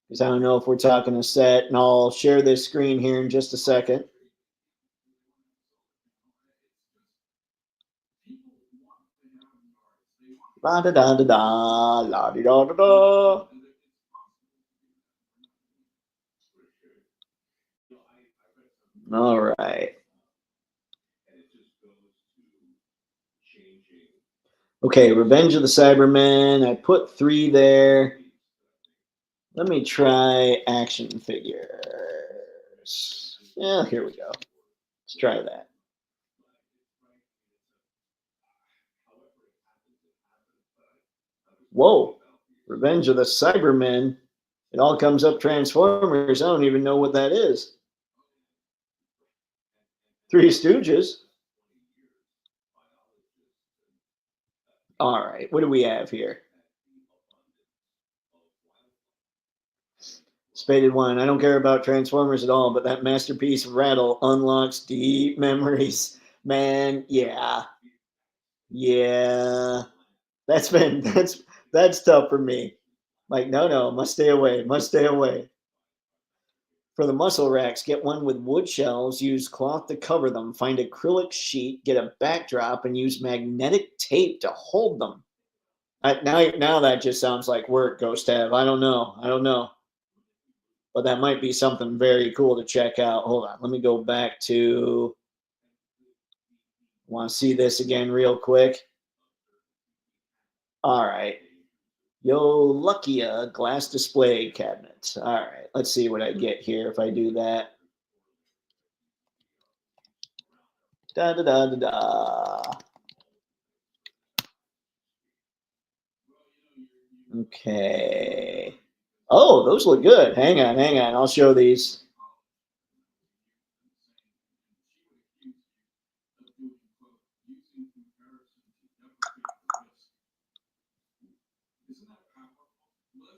Because I don't know if we're talking a set. And I'll share this screen here in just a second. La da da da da, la di da da da. All right. Okay, Revenge of the Cybermen. I put 3 there. Let me try action figures. Yeah, here we go. Let's try that. Whoa, Revenge of the Cybermen. It all comes up Transformers. I don't even know what that is. 3 Stooges. All right, what do we have here? Spaded One. I don't care about Transformers at all, but that masterpiece Rattle unlocks deep memories. Man, yeah. Yeah. That's tough for me. Like, no, must stay away, must stay away. For the muscle racks, get one with wood shelves, use cloth to cover them, find acrylic sheet, get a backdrop, and use magnetic tape to hold them. Now that just sounds like work, Ghost Tab. I don't know. But that might be something very cool to check out. Hold on, let me go back to, want to see this again real quick. All right. Yolukia glass display cabinet. All right, let's see what I get here if I do that. Da da da da da. Okay. Oh, those look good. Hang on. I'll show these.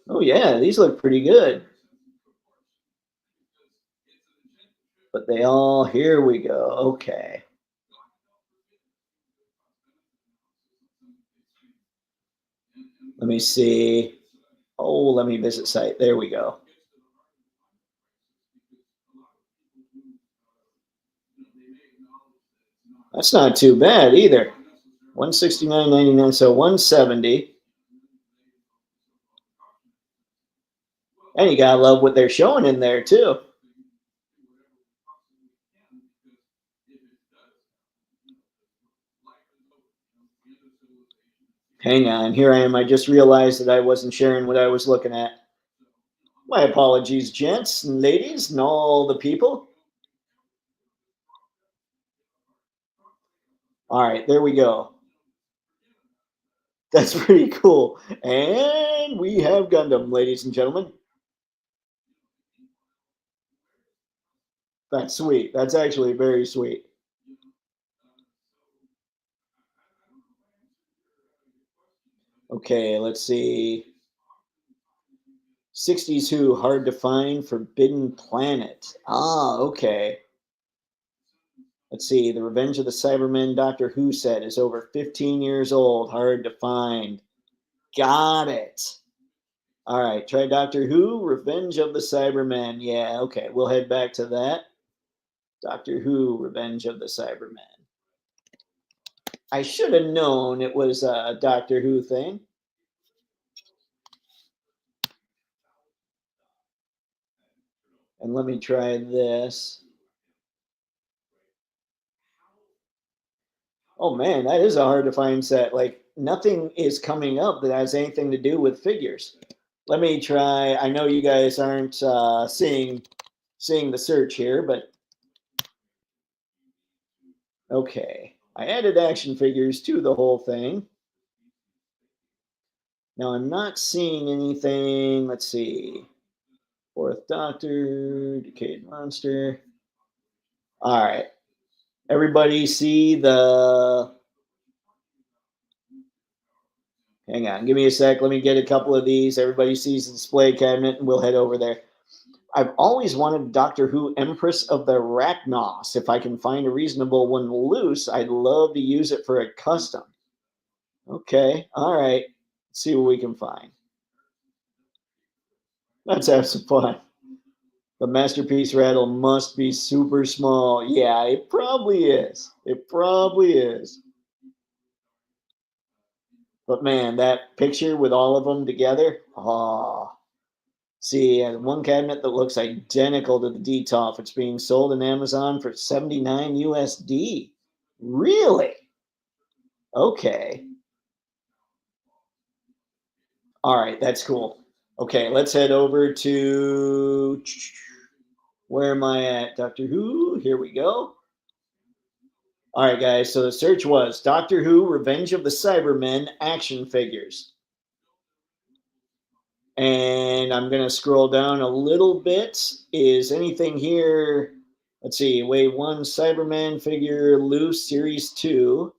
Oh yeah, these look pretty good. But they all, here we go. Okay. Let me see. Oh, let me visit site. There we go. That's not too bad either. 169.99, so 170. And you gotta love what they're showing in there too. Hang on, here I am. I just realized that I wasn't sharing what I was looking at. My apologies, gents and ladies and all the people. All right, there we go. That's pretty cool. And we have Gundam, ladies and gentlemen. That's sweet. That's actually very sweet. Okay, let's see. 60s Who, hard to find, Forbidden Planet. Ah, okay. Let's see. The Revenge of the Cybermen Doctor Who set is over 15 years old, hard to find. Got it. All right, try Doctor Who, Revenge of the Cybermen. Yeah, okay, we'll head back to that. Doctor Who, Revenge of the Cybermen. I should have known it was a Doctor Who thing. And let me try this. Oh man, that is a hard to find set. Like nothing is coming up that has anything to do with figures. Let me try. I know you guys aren't seeing the search here, but okay. I added action figures to the whole thing. Now I'm not seeing anything. Let's see. Fourth Doctor, Decayed Monster. All right. Everybody see the. Hang on. Give me a sec. Let me get a couple of these. Everybody sees the display cabinet and we'll head over there. I've always wanted Doctor Who Empress of the Arachnos. If I can find a reasonable one loose, I'd love to use it for a custom. Okay. All right. Let's see what we can find. Let's have some fun. The Masterpiece Rattle must be super small. Yeah, it probably is. It probably is. But man, that picture with all of them together, oh. See, one cabinet that looks identical to the DTOF. It's being sold on Amazon for 79 USD. Really? Okay. All right, that's cool. Okay, let's head over to where am I at? Doctor Who. Here we go. All right, guys. So the search was Doctor Who: Revenge of the Cybermen action figures. And I'm going to scroll down a little bit. Is anything here? Let's see. Wave 1 Cyberman figure loose series 2.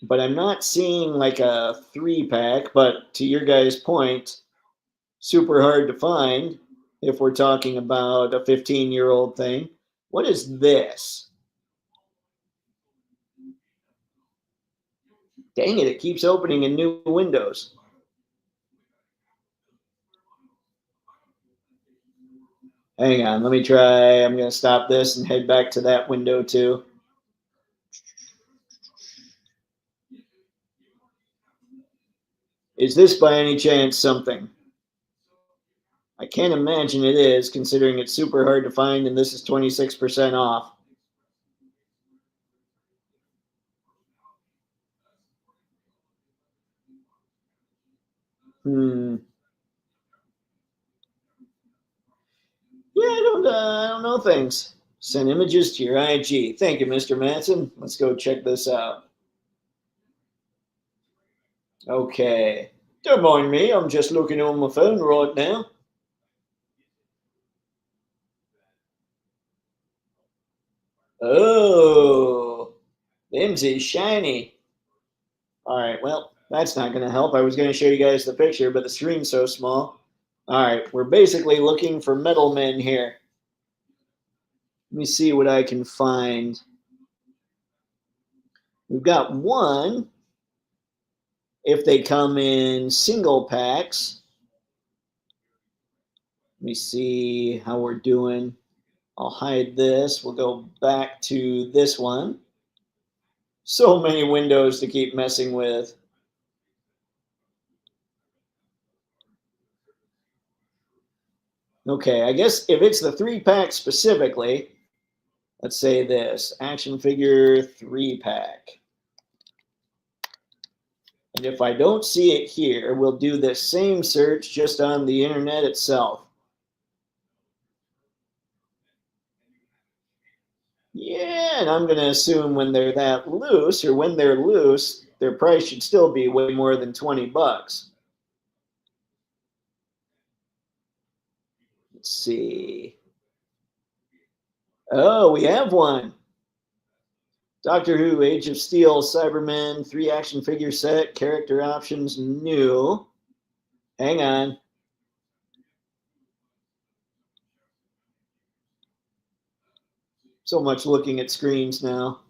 But I'm not seeing like a 3-pack. But to your guys' point, super hard to find if we're talking about a 15-year-old thing. What is this? Dang it, it keeps opening in new windows. Hang on, let me try. I'm going to stop this and head back to that window too. Is this by any chance something? I can't imagine it is, considering it's super hard to find and this is 26% off. Yeah, I don't know things. Send images to your IG. Thank you, Mr. Manson. Let's go check this out. Okay. Don't mind me, I'm just looking on my phone right now. Oh, them's is shiny. All right, well, that's not going to help. I was going to show you guys the picture, but the screen's so small. All right, we're basically looking for metal men here. Let me see what I can find. We've got one if they come in single packs. Let me see how we're doing. I'll hide this. We'll go back to this one. So many windows to keep messing with. Okay, I guess if it's the 3-pack specifically, let's say this action figure 3-pack. And if I don't see it here, we'll do this same search just on the internet itself. Yeah, and I'm going to assume when they're that loose, or when they're loose, their price should still be way more than 20 bucks. Let's see. Oh, we have one. Doctor Who, Age of Steel, Cybermen, 3 action figure set, character options new. Hang on. So much looking at screens now.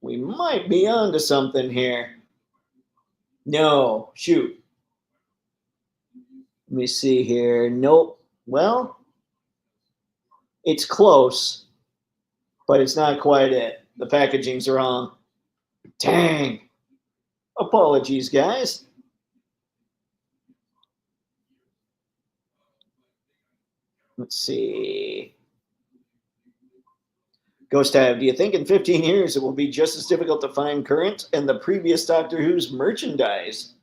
We might be onto something here. No, shoot. Let me see here. Nope. Well, it's close, but it's not quite it. The packaging's wrong. Dang. Apologies, guys. Let's see. Ghost Tab, do you think in 15 years it will be just as difficult to find current and the previous Doctor Who's merchandise?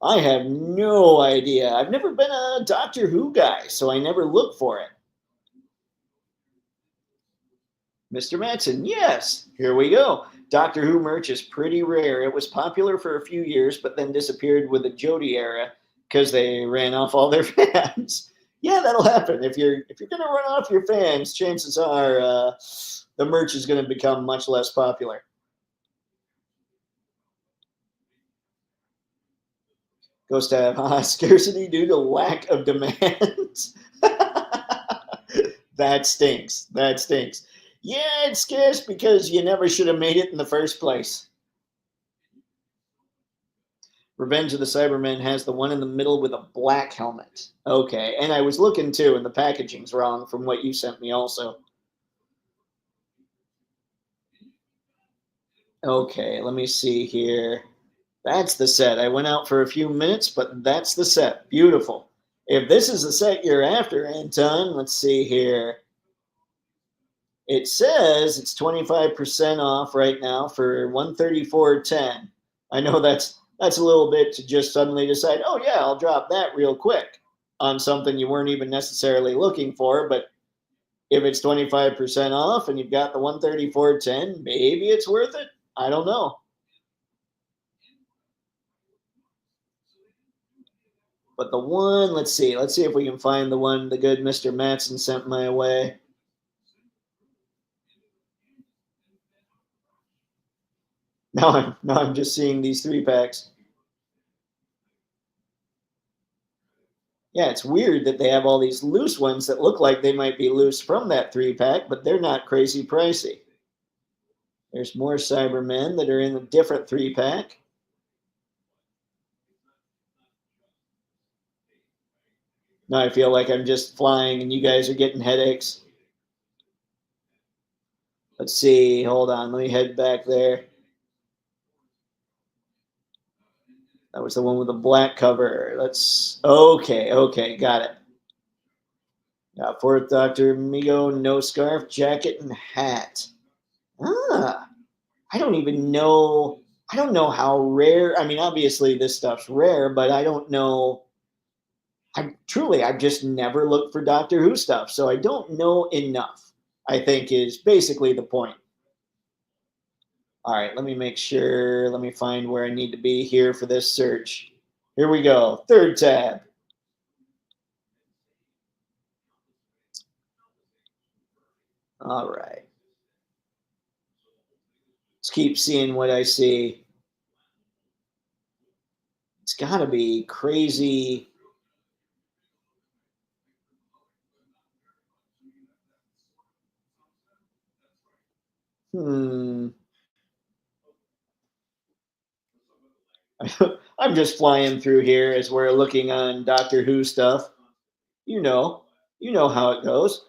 I have no idea. I've never been a Doctor Who guy, so I never look for it. Mr. Matson, yes, here we go. Doctor Who merch is pretty rare. It was popular for a few years, but then disappeared with the Jodie era because they ran off all their fans. Yeah, that'll happen. If you're going to run off your fans, chances are the merch is going to become much less popular. Ghost Tab, scarcity due to lack of demand. That stinks. That stinks. Yeah, it's scarce because you never should have made it in the first place. Revenge of the Cybermen has the one in the middle with a black helmet. Okay, and I was looking too, and the packaging's wrong from what you sent me also. Okay, let me see here. That's the set. I went out for a few minutes, but that's the set. Beautiful. If this is the set you're after, Anton, let's see here. It says it's 25% off right now for $134.10. I know that's a little bit to just suddenly decide, oh yeah, I'll drop that real quick on something you weren't even necessarily looking for. But if it's 25% off and you've got the $134.10, maybe it's worth it. I don't know. But the one, let's see if we can find the one the good Mr. Matson sent my way. Now I'm just seeing these 3-packs. Yeah, it's weird that they have all these loose ones that look like they might be loose from that 3-pack, but they're not crazy pricey. There's more Cybermen that are in a different 3-pack. Now I feel like I'm just flying and you guys are getting headaches. Let's see. Hold on. Let me head back there. That was the one with the black cover. Okay. Got it. Got 4th Doctor, Migo, no scarf, jacket, and hat. Ah, I don't even know. I don't know how rare. I mean, obviously this stuff's rare, but I don't know. I've just never looked for Doctor Who stuff, so I don't know enough. I think is basically the point. All right, let me make sure. Let me find where I need to be here for this search. Here we go. Third tab. All right. Let's keep seeing what I see. It's got to be crazy. Hmm. I'm just flying through here as we're looking on Doctor Who stuff. You know, you know how it goes.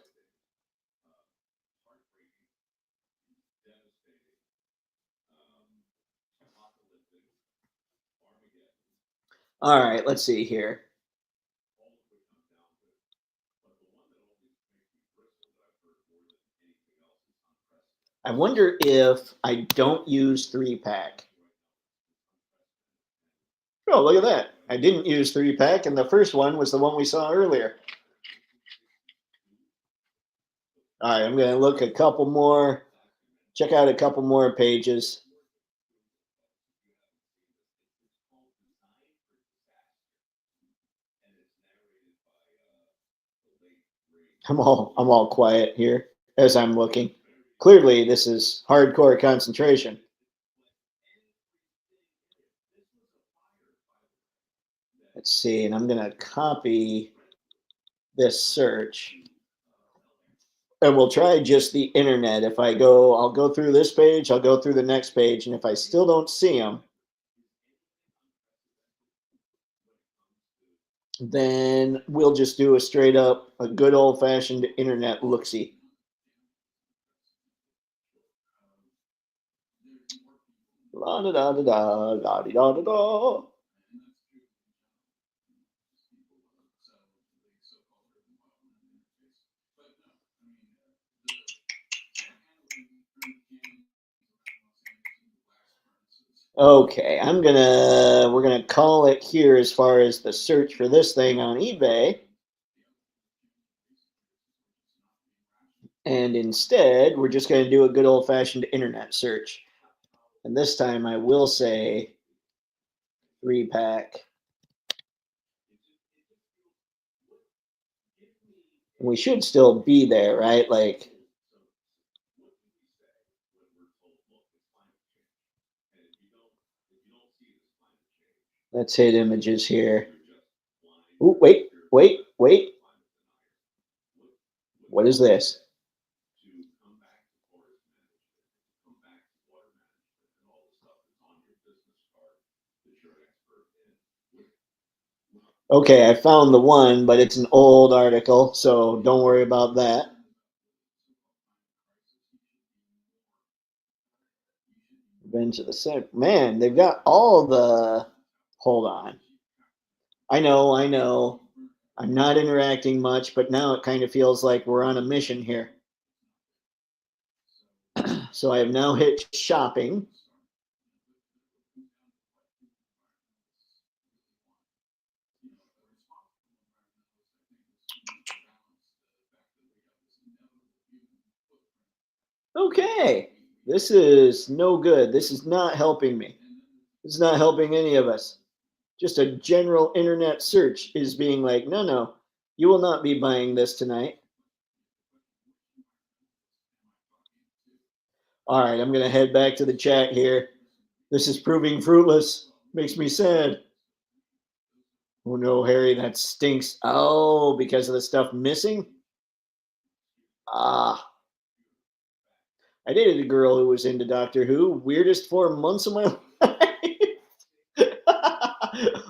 All right, let's see here. I wonder if I don't use 3-pack. Oh, look at that. I didn't use 3-pack, and the first one was the one we saw earlier. All right, I'm going to look a couple more, check out a couple more pages. I'm all quiet here as I'm looking. Clearly, this is hardcore concentration. Let's see, and I'm going to copy this search. And we'll try just the internet. If I go, I'll go through this page, I'll go through the next page, and if I still don't see them, then we'll just do a straight up, a good old fashioned internet look-see. La da da da da, la di da da da. Okay, we're gonna call it here as far as the search for this thing on eBay. And instead, we're just gonna do a good old fashioned internet search. And this time I will say 3-pack. We should still be there, right? Like, let's hit images here. Ooh, wait, wait, wait. What is this? Okay, I found the one, but it's an old article, so don't worry about that. Revenge of the Senate. Man, they've got all the. Hold on. I know, I know. I'm not interacting much, but now it kind of feels like we're on a mission here. So I have now hit shopping. Okay, this is no good. This is not helping me. It's not helping any of us. Just a general internet search is being like, no, no, you will not be buying this tonight. All right, I'm going to head back to the chat here. This is proving fruitless. Makes me sad. Oh no, Harry, that stinks. Oh, because of the stuff missing? Ah. I dated a girl who was into Doctor Who. Weirdest 4 months of my life.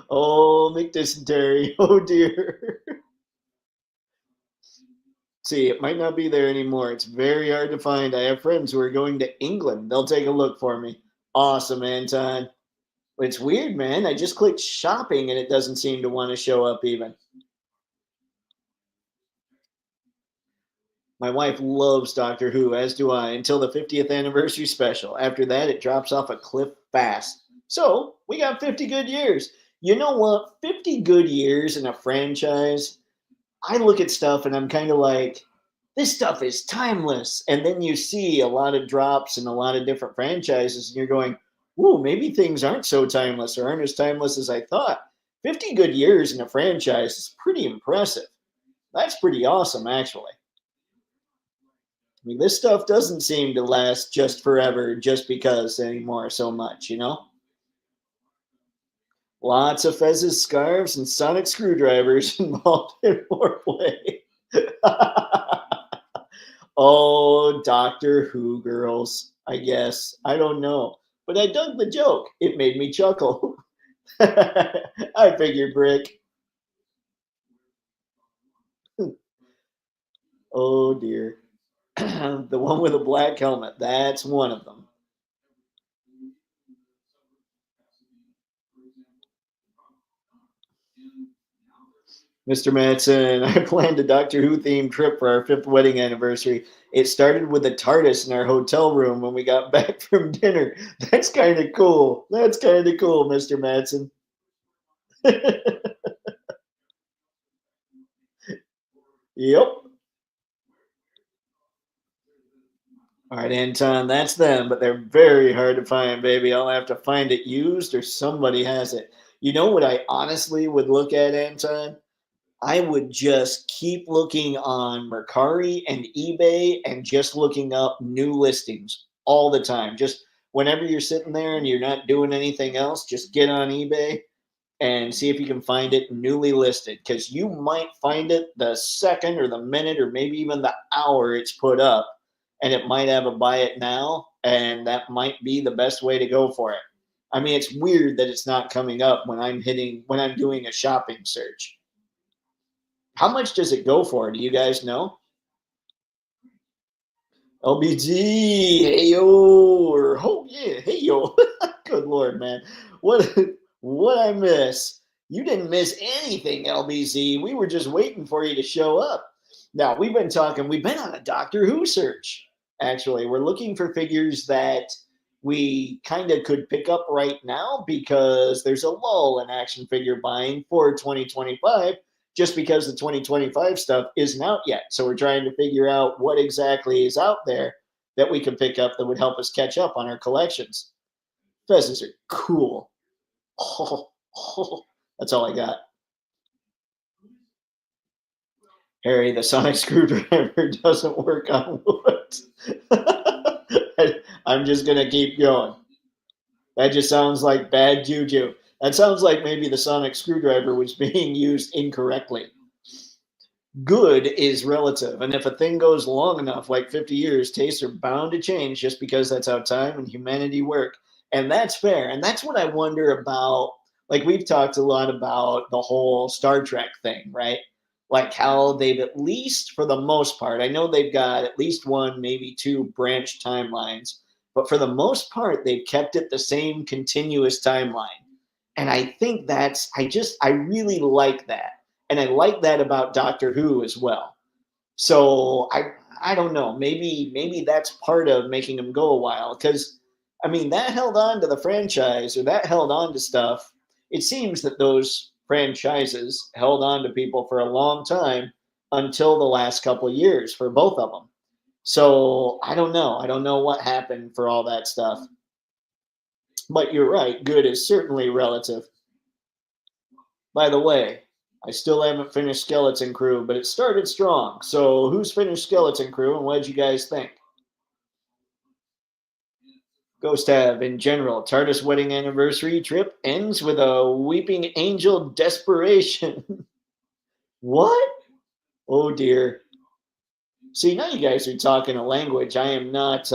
Oh, Nick Dysentery. Oh dear. See, it might not be there anymore. It's very hard to find. I have friends who are going to England. They'll take a look for me. Awesome, Anton. It's weird, man. I just clicked shopping and it doesn't seem to want to show up even. My wife loves Doctor Who, as do I, until the 50th anniversary special. After that, it drops off a cliff fast. So, we got 50 good years. You know what? 50 good years in a franchise. I look at stuff and I'm kind of like, this stuff is timeless. And then you see a lot of drops in a lot of different franchises, and you're going, ooh, maybe things aren't so timeless or aren't as timeless as I thought. 50 good years in a franchise is pretty impressive. That's pretty awesome, actually. I mean, this stuff doesn't seem to last just forever just because anymore so much, you know? Lots of fezzes, scarves, and sonic screwdrivers involved in foreplay. Oh, Doctor Who girls, I guess. I don't know. But I dug the joke. It made me chuckle. I figured, Brick. Oh, dear. The one with a black helmet. That's one of them. Mr. Matson, I planned a Doctor Who themed trip for our fifth wedding anniversary. It started with a TARDIS in our hotel room when we got back from dinner. That's kind of cool. That's kind of cool, Mr. Matson. Yep. All right, Anton, that's them, but they're very hard to find, baby. I'll have to find it used or somebody has it. You know what I honestly would look at, Anton? I would just keep looking on Mercari and eBay and just looking up new listings all the time. Just whenever you're sitting there and you're not doing anything else, just get on eBay and see if you can find it newly listed, because you might find it the second or the minute or maybe even the hour it's put up, and it might have a buy it now, and that might be the best way to go for it. I mean, it's weird that it's not coming up when I'm doing a shopping search. How much does it go for? Do you guys know? LBG, hey yo, or oh yeah, hey yo. Good lord, man. What what I miss? You didn't miss anything, LBZ. We were just waiting for you to show up. Now we've been on a Doctor Who search. Actually, we're looking for figures that we kind of could pick up right now because there's a lull in action figure buying for 2025 just because the 2025 stuff isn't out yet. So we're trying to figure out what exactly is out there that we can pick up that would help us catch up on our collections. Fezzes are cool. Oh, oh, that's all I got. Harry, the sonic screwdriver doesn't work on wood. I'm just going to keep going. That just sounds like bad juju. That sounds like maybe the sonic screwdriver was being used incorrectly. Good is relative. And if a thing goes long enough, like 50 years, tastes are bound to change just because that's how time and humanity work. And that's fair. And that's what I wonder about. Like, we've talked a lot about the whole Star Trek thing, right? Like, how they've, at least for the most part, I know they've got at least one, maybe two branch timelines, but for the most part, they've kept it the same continuous timeline. And I think I really like that, and I like that about Doctor Who as well. So I don't know. Maybe that's part of making them go a while, because I mean that held on to the franchise, or that held on to stuff. It seems that those franchises held on to people for a long time until the last couple of years for both of them. So I don't know. I don't know what happened for all that stuff. But you're right. Good is certainly relative. By the way, I still haven't finished Skeleton Crew, but it started strong. So who's finished Skeleton Crew, and what did you guys think? Ghost Have, in general, TARDIS wedding anniversary trip ends with a weeping angel desperation. What? Oh dear. See, now you guys are talking a language I am not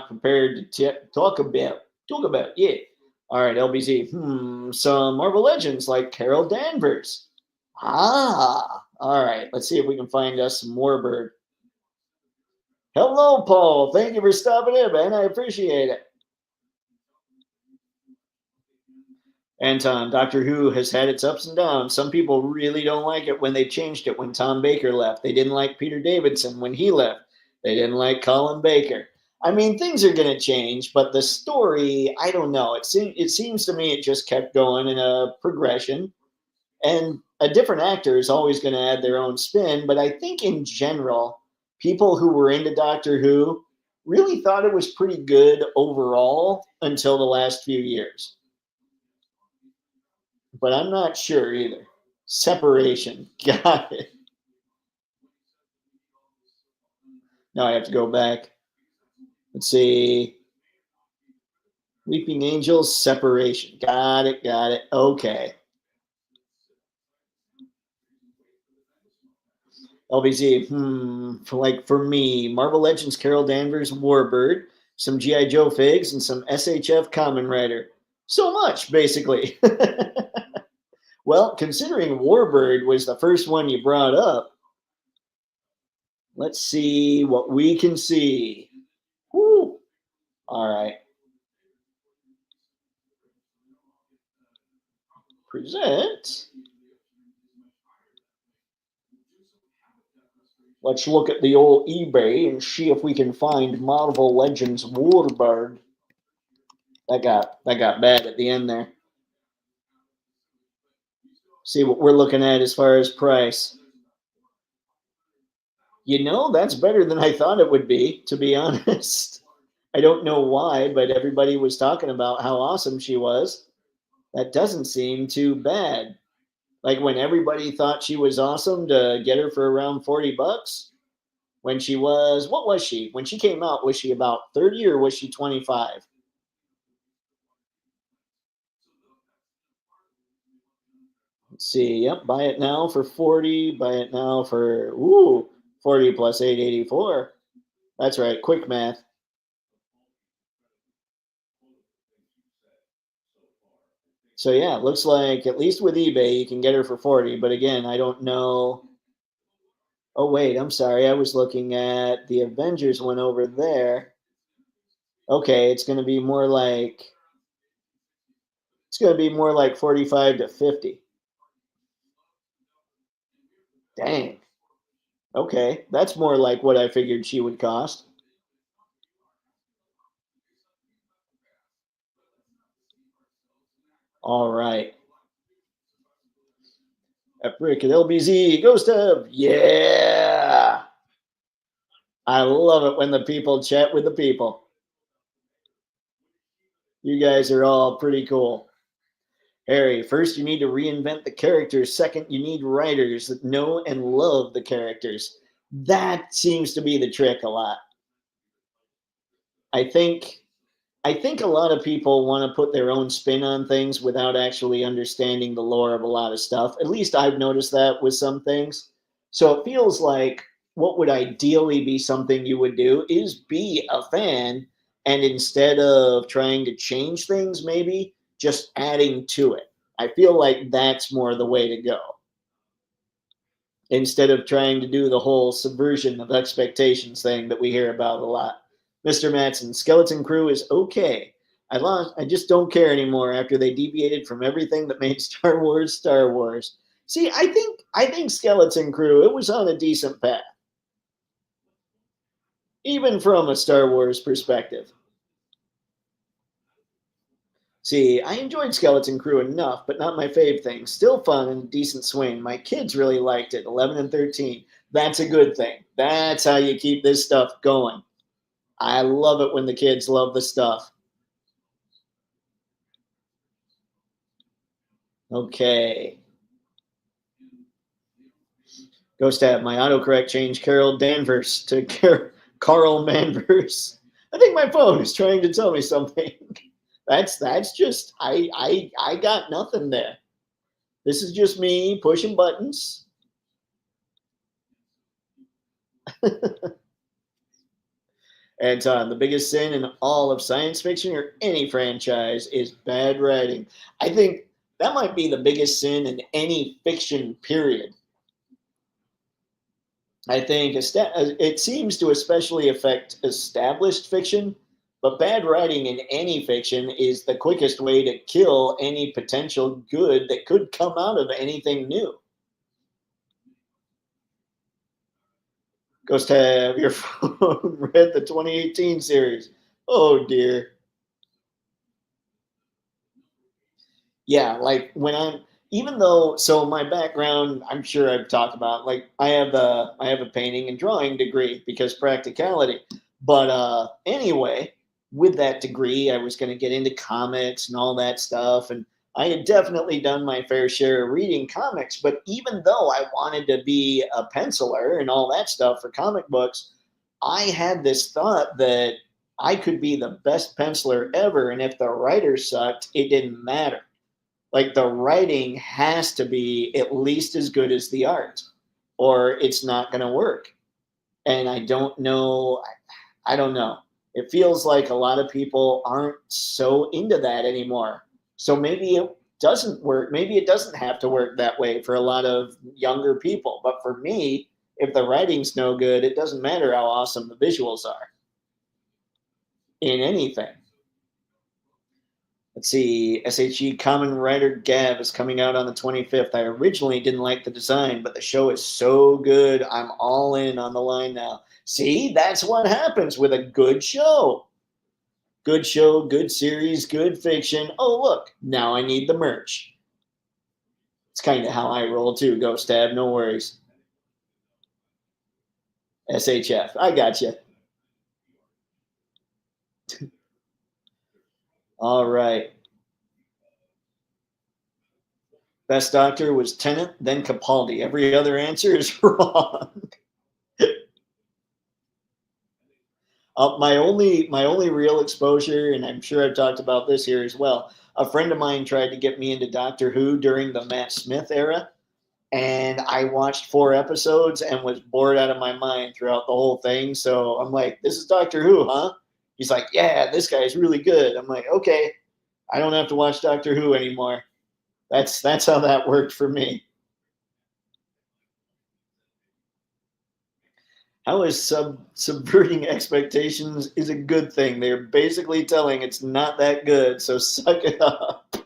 prepared to talk about. Talk about, yeah. All right, LBZ. Some Marvel Legends like Carol Danvers. Ah, all right. Let's see if we can find us some more bird. Hello, Paul. Thank you for stopping in, man. I appreciate it. Anton, Doctor Who has had its ups and downs. Some people really don't like it when they changed it when Tom Baker left. They didn't like Peter Davidson when he left. They didn't like Colin Baker. I mean, things are going to change, but the story, I don't know. It seems to me it just kept going in a progression. And a different actor is always going to add their own spin. But I think in general, people who were into Doctor Who really thought it was pretty good overall until the last few years. But I'm not sure either. Separation. Got it. Now I have to go back. Let's see. Weeping Angels, Separation. Got it. Got it. Okay. LBZ. For me, Marvel Legends Carol Danvers, Warbird, some G.I. Joe figs, and some SHF Common Rider. So much, basically. Well, considering Warbird was the first one you brought up, let's see what we can see. Woo. All right. Present. Let's look at the old eBay and see if we can find Marvel Legends Warbird. That got bad at the end there. See what we're looking at as far as price. That's better than I thought it would be, to be honest. I don't know why, but everybody was talking about how awesome she was. That doesn't seem too bad. Like when everybody thought she was awesome, to get her for around $40. When she was, what was she? When she came out, was she about 30 or was she 25? Let's see. Yep, buy it now for 40. Buy it now for 40 plus 884. That's right. Quick math. So yeah, it looks like at least with eBay you can get her for 40. But again, I don't know. Oh wait, I'm sorry. I was looking at the Avengers one over there. Okay, it's going to be more like 45 to 50. Dang. Okay, that's more like what I figured she would cost. All right. Epic at LBZ goes to, yeah. I love it when the people chat with the people. You guys are all pretty cool. Harry, first you need to reinvent the characters. Second, you need writers that know and love the characters. That seems to be the trick a lot. I think a lot of people want to put their own spin on things without actually understanding the lore of a lot of stuff. At least I've noticed that with some things. So it feels like what would ideally be something you would do is be a fan, and instead of trying to change things, maybe just adding to it. I feel like that's more the way to go, instead of trying to do the whole subversion of expectations thing that we hear about a lot. Mr. Matson, Skeleton Crew is okay. I just don't care anymore after they deviated from everything that made Star Wars Star Wars. See, I think Skeleton Crew, it was on a decent path, even from a Star Wars perspective. See, I enjoyed Skeleton Crew enough, but not my fave thing. Still fun and a decent swing. My kids really liked it, 11 and 13. That's a good thing. That's how you keep this stuff going. I love it when the kids love the stuff. Okay. Ghost Tab, my autocorrect changed Carol Danvers to Carl Manvers. I think my phone is trying to tell me something. That's just I got nothing there. This is just me pushing buttons. Anton, the biggest sin in all of science fiction or any franchise is bad writing. I think that might be the biggest sin in any fiction, period. I think it seems to especially affect established fiction, but bad writing in any fiction is the quickest way to kill any potential good that could come out of anything new. Ghost, have your phone read the 2018 series? Oh dear. Yeah, like when even though, so my background, I'm sure I've talked about, like I have a painting and drawing degree because practicality. But anyway, with that degree, I was going to get into comics and all that stuff, and I had definitely done my fair share of reading comics. But even though I wanted to be a penciler and all that stuff for comic books, I had this thought that I could be the best penciler ever, and if the writer sucked, it didn't matter. Like the writing has to be at least as good as the art, or it's not going to work. And I don't know. I don't know. It feels like a lot of people aren't so into that anymore. So maybe it doesn't work. Maybe it doesn't have to work that way for a lot of younger people. But for me, if the writing's no good, it doesn't matter how awesome the visuals are in anything. Let's see, SHE Common Writer Gav is coming out on the 25th. I originally didn't like the design, but the show is so good. I'm all in on the line now. See, that's what happens with a good show. Good show, good series, good fiction. Oh, look, now I need the merch. It's kind of how I roll too, Ghost Tab. No worries. SHF, I got you. All right. Best Doctor was Tennant, then Capaldi. Every other answer is wrong. My only real exposure, and I'm sure I've talked about this here as well. A friend of mine tried to get me into Doctor Who during the Matt Smith era, and I watched 4 episodes and was bored out of my mind throughout the whole thing. So I'm like, "This is Doctor Who, huh?" He's like, "Yeah, this guy's really good." I'm like, "Okay, I don't have to watch Doctor Who anymore." That's how that worked for me. How is subverting expectations is a good thing. They're basically telling it's not that good, so suck it up.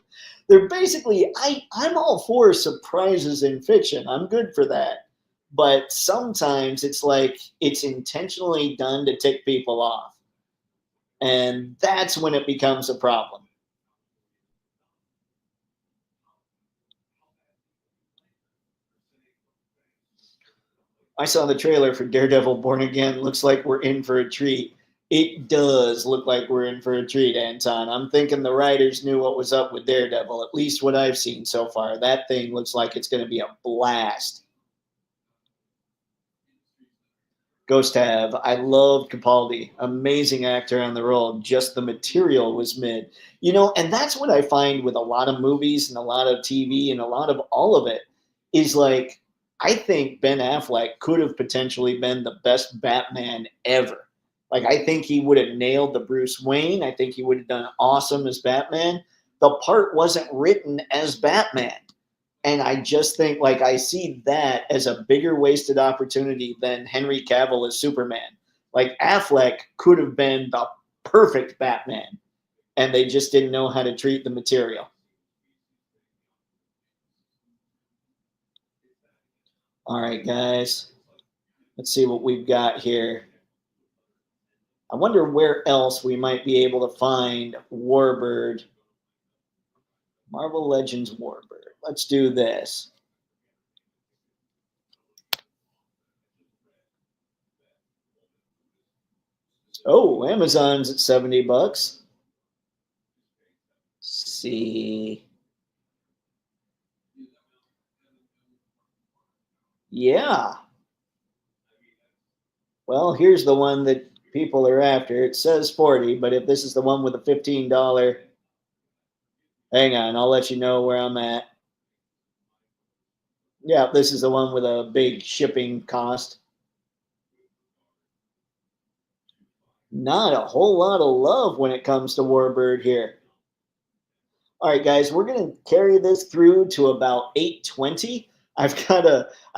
They're basically I'm all for surprises in fiction. I'm good for that. But sometimes it's like it's intentionally done to tick people off. And that's when it becomes a problem. I saw the trailer for Daredevil Born Again. Looks like we're in for a treat. It does look like we're in for a treat, Anton. I'm thinking the writers knew what was up with Daredevil, at least what I've seen so far. That thing looks like it's going to be a blast. Ghost have. I loved Capaldi. Amazing actor on the role. Just the material was mid. And that's what I find with a lot of movies and a lot of TV and a lot of all of it is like, I think Ben Affleck could have potentially been the best Batman ever. Like, I think he would have nailed the Bruce Wayne. I think he would have done awesome as Batman. The part wasn't written as Batman. And I just think like I see that as a bigger wasted opportunity than Henry Cavill as Superman. Like Affleck could have been the perfect Batman, and they just didn't know how to treat the material. All right, guys, let's see what we've got here. I wonder where else we might be able to find Warbird. Marvel Legends Warbird. Let's do this. Oh, Amazon's at $70. See. Yeah. Well, here's the one that people are after. It says 40, but if this is the one with a $15, hang on, I'll let you know where I'm at. Yeah, this is the one with a big shipping cost. Not a whole lot of love when it comes to Warbird here. All right, guys, we're going to carry this through to about 8:20. I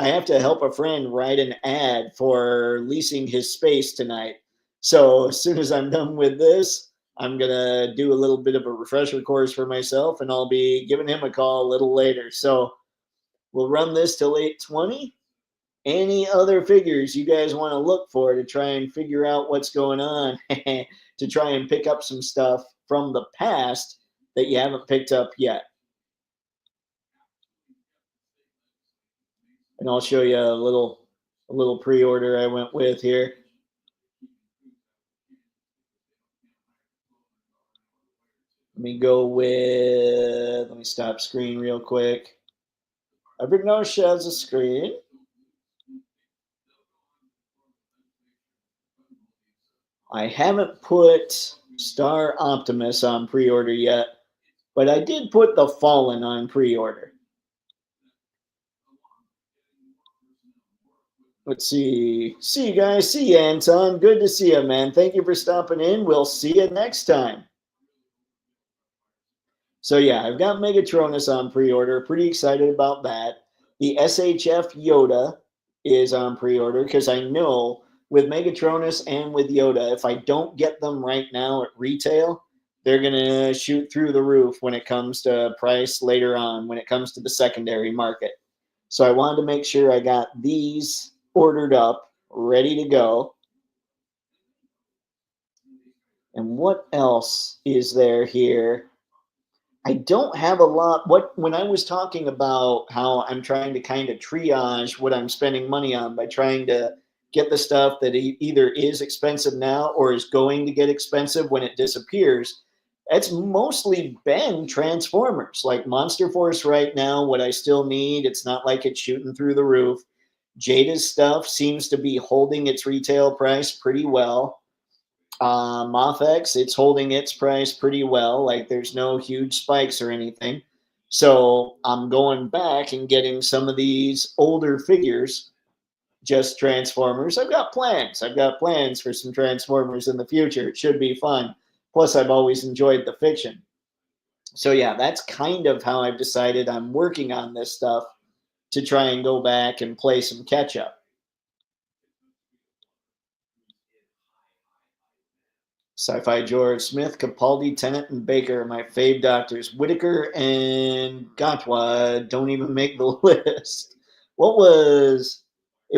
have to help a friend write an ad for leasing his space tonight. So as soon as I'm done with this, I'm going to do a little bit of a refresher course for myself, and I'll be giving him a call a little later. So we'll run this till 8:20. Any other figures you guys want to look for to try and figure out what's going on, to try and pick up some stuff from the past that you haven't picked up yet? And I'll show you a little pre-order I went with here. Let me stop screen real quick. Evernote shares a screen. I haven't put Star Optimus on pre-order yet, but I did put the Fallen on pre-order. Let's see. See you guys. See you, Anton. Good to see you, man. Thank you for stopping in. We'll see you next time. So yeah, I've got Megatronus on pre-order. Pretty excited about that. The SHF Yoda is on pre-order because I know with Megatronus and with Yoda, if I don't get them right now at retail, they're gonna shoot through the roof when it comes to price later on, when it comes to the secondary market. So I wanted to make sure I got these ordered up, ready to go. And what else is there here? I don't have a lot. When I was talking about how I'm trying to kind of triage what I'm spending money on by trying to get the stuff that either is expensive now or is going to get expensive when it disappears, it's mostly been Transformers. Like Monster Force right now, what I still need, it's not like it's shooting through the roof. Jada's stuff seems to be holding its retail price pretty well. MAFEX, it's holding its price pretty well. Like there's no huge spikes or anything. So I'm going back and getting some of these older figures, just Transformers. I've got plans. I've got plans for some Transformers in the future. It should be fun. Plus, I've always enjoyed the fiction. So yeah, that's kind of how I've decided I'm working on this stuff to try and go back and play some catch up. Sci-Fi George Smith, Capaldi, Tennant, and Baker are my fave doctors. Whitaker and Gatwa don't even make the list. It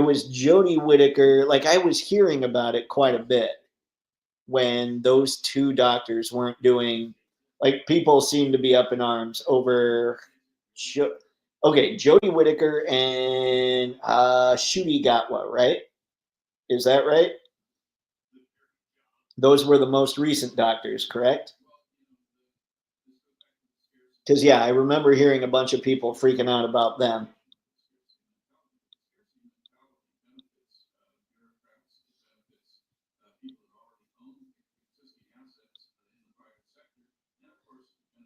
was Jodie Whittaker. Like I was hearing about it quite a bit when those two doctors weren't doing, like people seem to be up in arms over, okay, Jodie Whittaker and Ncuti Gatwa, right? Is that right? Those were the most recent doctors, correct? Because, yeah, I remember hearing a bunch of people freaking out about them.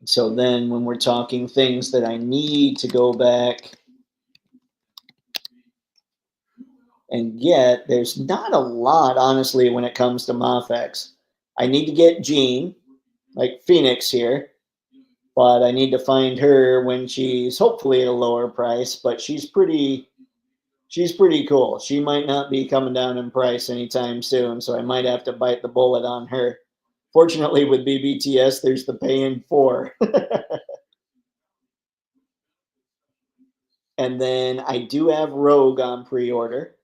So then when we're talking things that I need to go back and get, there's not a lot, honestly, when it comes to MAFEX. I need to get Jean, like Phoenix here, but I need to find her when she's hopefully at a lower price, but she's pretty cool. She might not be coming down in price anytime soon, so I might have to bite the bullet on her. Fortunately, with BBTS, there's the pay in 4. And then I do have Rogue on pre-order.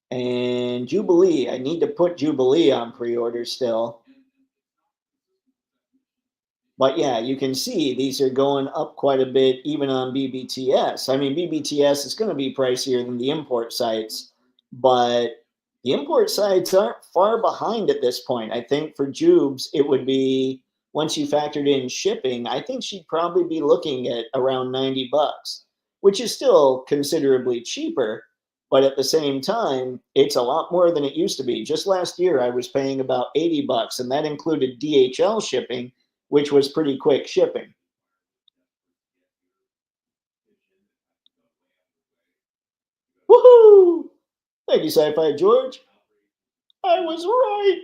And Jubilee, I need to put Jubilee on pre-order still. But yeah, you can see these are going up quite a bit even on BBTS. I mean, BBTS is going to be pricier than the import sites, but the import sites aren't far behind at this point. I think for Jubes, it would be, once you factored in shipping, I think she'd probably be looking at around $90, which is still considerably cheaper. But at the same time, it's a lot more than it used to be. Just last year, I was paying about $80, and that included DHL shipping, which was pretty quick shipping. Woohoo! Thank you, Sci-Fi George. I was right.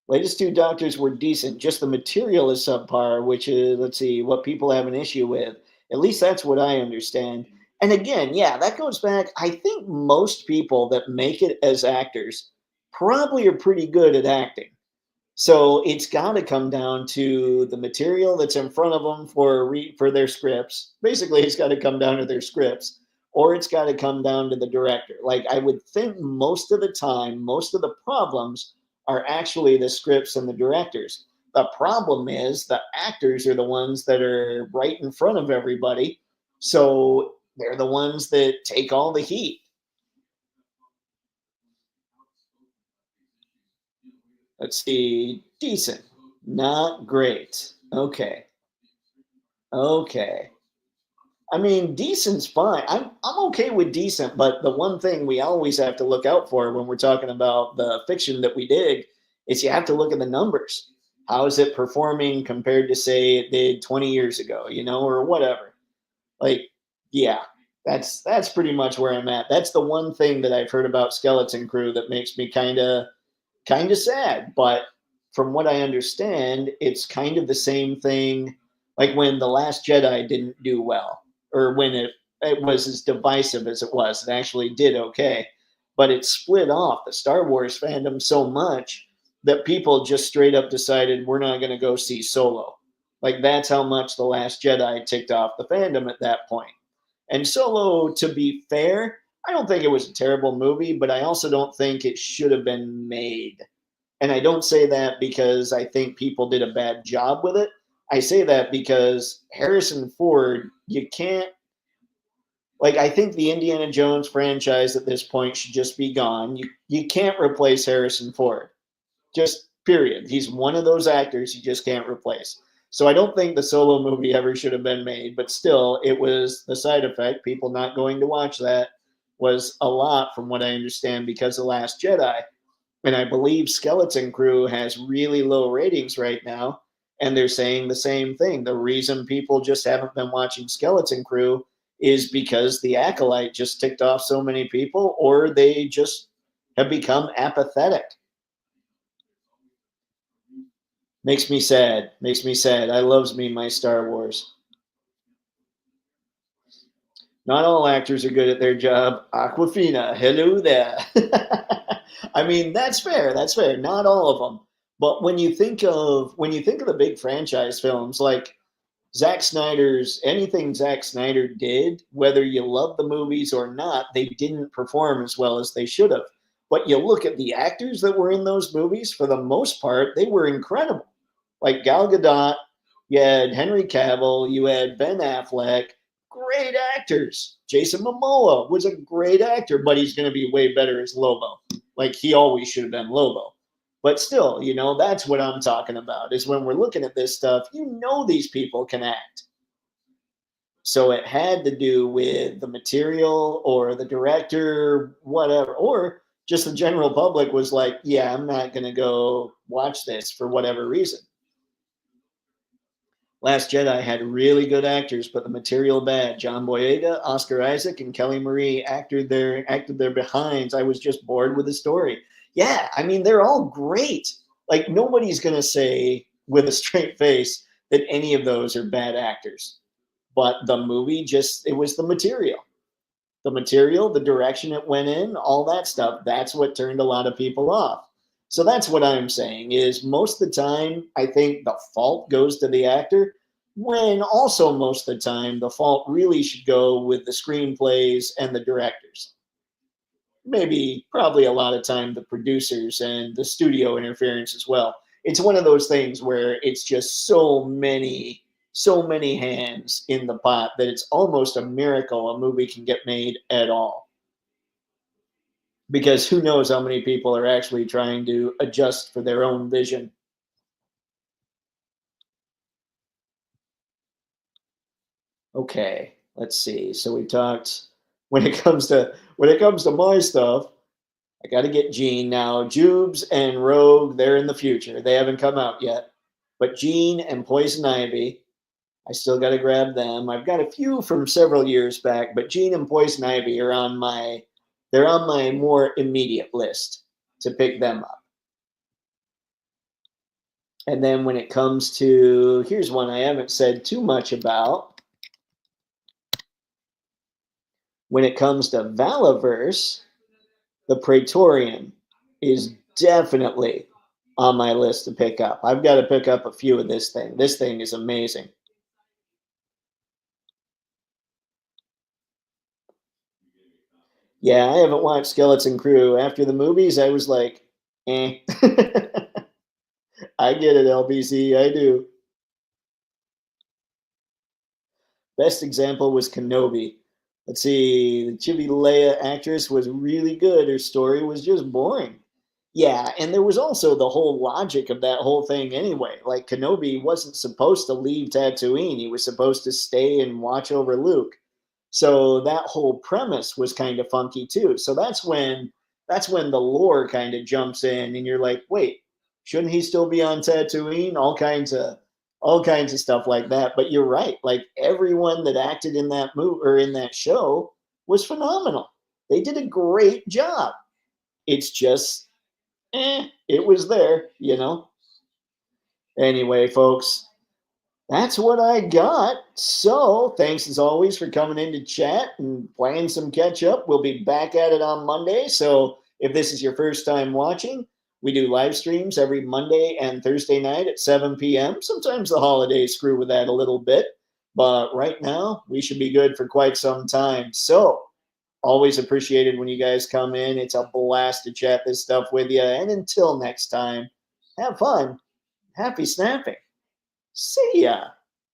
Latest two doctors were decent. Just the material is subpar, which is, let's see, what people have an issue with. At least that's what I understand. And again, yeah, that goes back. I think most people that make it as actors probably are pretty good at acting. So it's got to come down to the material that's in front of them for their scripts. Basically, it's got to come down to their scripts, or it's got to come down to the director. Like I would think most of the time, most of the problems are actually the scripts and the directors. The problem is the actors are the ones that are right in front of everybody. So they're the ones that take all the heat. Let's see. Decent. Not great. Okay. Okay. I mean, decent's fine. I'm okay with decent, but the one thing we always have to look out for when we're talking about the fiction that we dig is you have to look at the numbers. How is it performing compared to say it did 20 years ago, or whatever. Like, yeah, that's pretty much where I'm at. That's the one thing that I've heard about Skeleton Crew that makes me kind of sad, but from what I understand, it's kind of the same thing like when The Last Jedi didn't do well, or when it was as divisive as it was. It actually did okay, but it split off the Star Wars fandom so much that people just straight up decided we're not going to go see Solo. Like that's how much The Last Jedi ticked off the fandom at that point. And Solo, to be fair, I don't think it was a terrible movie, but I also don't think it should have been made. And I don't say that because I think people did a bad job with it. I say that because Harrison Ford, you can't, like, I think the Indiana Jones franchise at this point should just be gone. You can't replace Harrison Ford. Just period. He's one of those actors you just can't replace. So I don't think the Solo movie ever should have been made, but still, it was the side effect. People not going to watch that was a lot, from what I understand, because of Last Jedi. And I believe Skeleton Crew has really low ratings right now. And they're saying the same thing. The reason people just haven't been watching Skeleton Crew is because the Acolyte just ticked off so many people, or they just have become apathetic. Makes me sad. Makes me sad. I loves me my Star Wars. Not all actors are good at their job. Aquafina, hello there. I mean, that's fair. That's fair. Not all of them. But when you think of the big franchise films like Zack Snyder's anything Zack Snyder did, whether you love the movies or not, they didn't perform as well as they should have. But you look at the actors that were in those movies, for the most part, they were incredible. Like Gal Gadot, you had Henry Cavill, you had Ben Affleck, great actors. Jason Momoa was a great actor, but he's going to be way better as Lobo. Like he always should have been Lobo. But still, that's what I'm talking about is when we're looking at this stuff, these people can act. So it had to do with the material or the director, whatever, or just the general public was like, yeah, I'm not going to go watch this for whatever reason. Last Jedi had really good actors, but the material bad. John Boyega, Oscar Isaac, and Kelly Marie acted their behinds. I was just bored with the story. Yeah, I mean they're all great. Like nobody's gonna say with a straight face that any of those are bad actors. But the movie it was the direction it went in, all that stuff. That's what turned a lot of people off. So that's what I'm saying is most of the time, I think the fault goes to the actor, when also most of the time, the fault really should go with the screenplays and the directors. Maybe, probably a lot of time, the producers and the studio interference as well. It's one of those things where it's just so many hands in the pot that it's almost a miracle a movie can get made at all. Because who knows how many people are actually trying to adjust for their own vision. Okay, let's see. So we talked when it comes to my stuff, I got to get Gene now. Jubes and Rogue, they're in the future. They haven't come out yet. But Gene and Poison Ivy, I still got to grab them. I've got a few from several years back, but Gene and Poison Ivy are on my more immediate list to pick them up. And then when it comes to, here's one I haven't said too much about. When it comes to Valaverse, the Praetorian is definitely on my list to pick up. I've got to pick up a few of this thing. This thing is amazing. Yeah, I haven't watched Skeleton Crew. After the movies, I was like, eh. I get it, LBC. I do. Best example was Kenobi. Let's see, the Chibi Leia actress was really good. Her story was just boring. Yeah, and there was also the whole logic of that whole thing anyway. Like Kenobi wasn't supposed to leave Tatooine. He was supposed to stay and watch over Luke. So that whole premise was kind of funky too. So that's when the lore kind of jumps in and you're like, "Wait, shouldn't he still be on Tatooine?" All kinds of stuff like that. But you're right. Like everyone that acted in that movie or in that show was phenomenal. They did a great job. It's just it was there. Anyway, folks, that's what I got. So, thanks as always for coming in to chat and playing some catch up. We'll be back at it on Monday. So, if this is your first time watching, we do live streams every Monday and Thursday night at 7 p.m. Sometimes the holidays screw with that a little bit, but right now we should be good for quite some time. So, always appreciated when you guys come in. It's a blast to chat this stuff with you. And until next time, have fun. Happy snapping. See ya.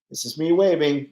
This is me waving.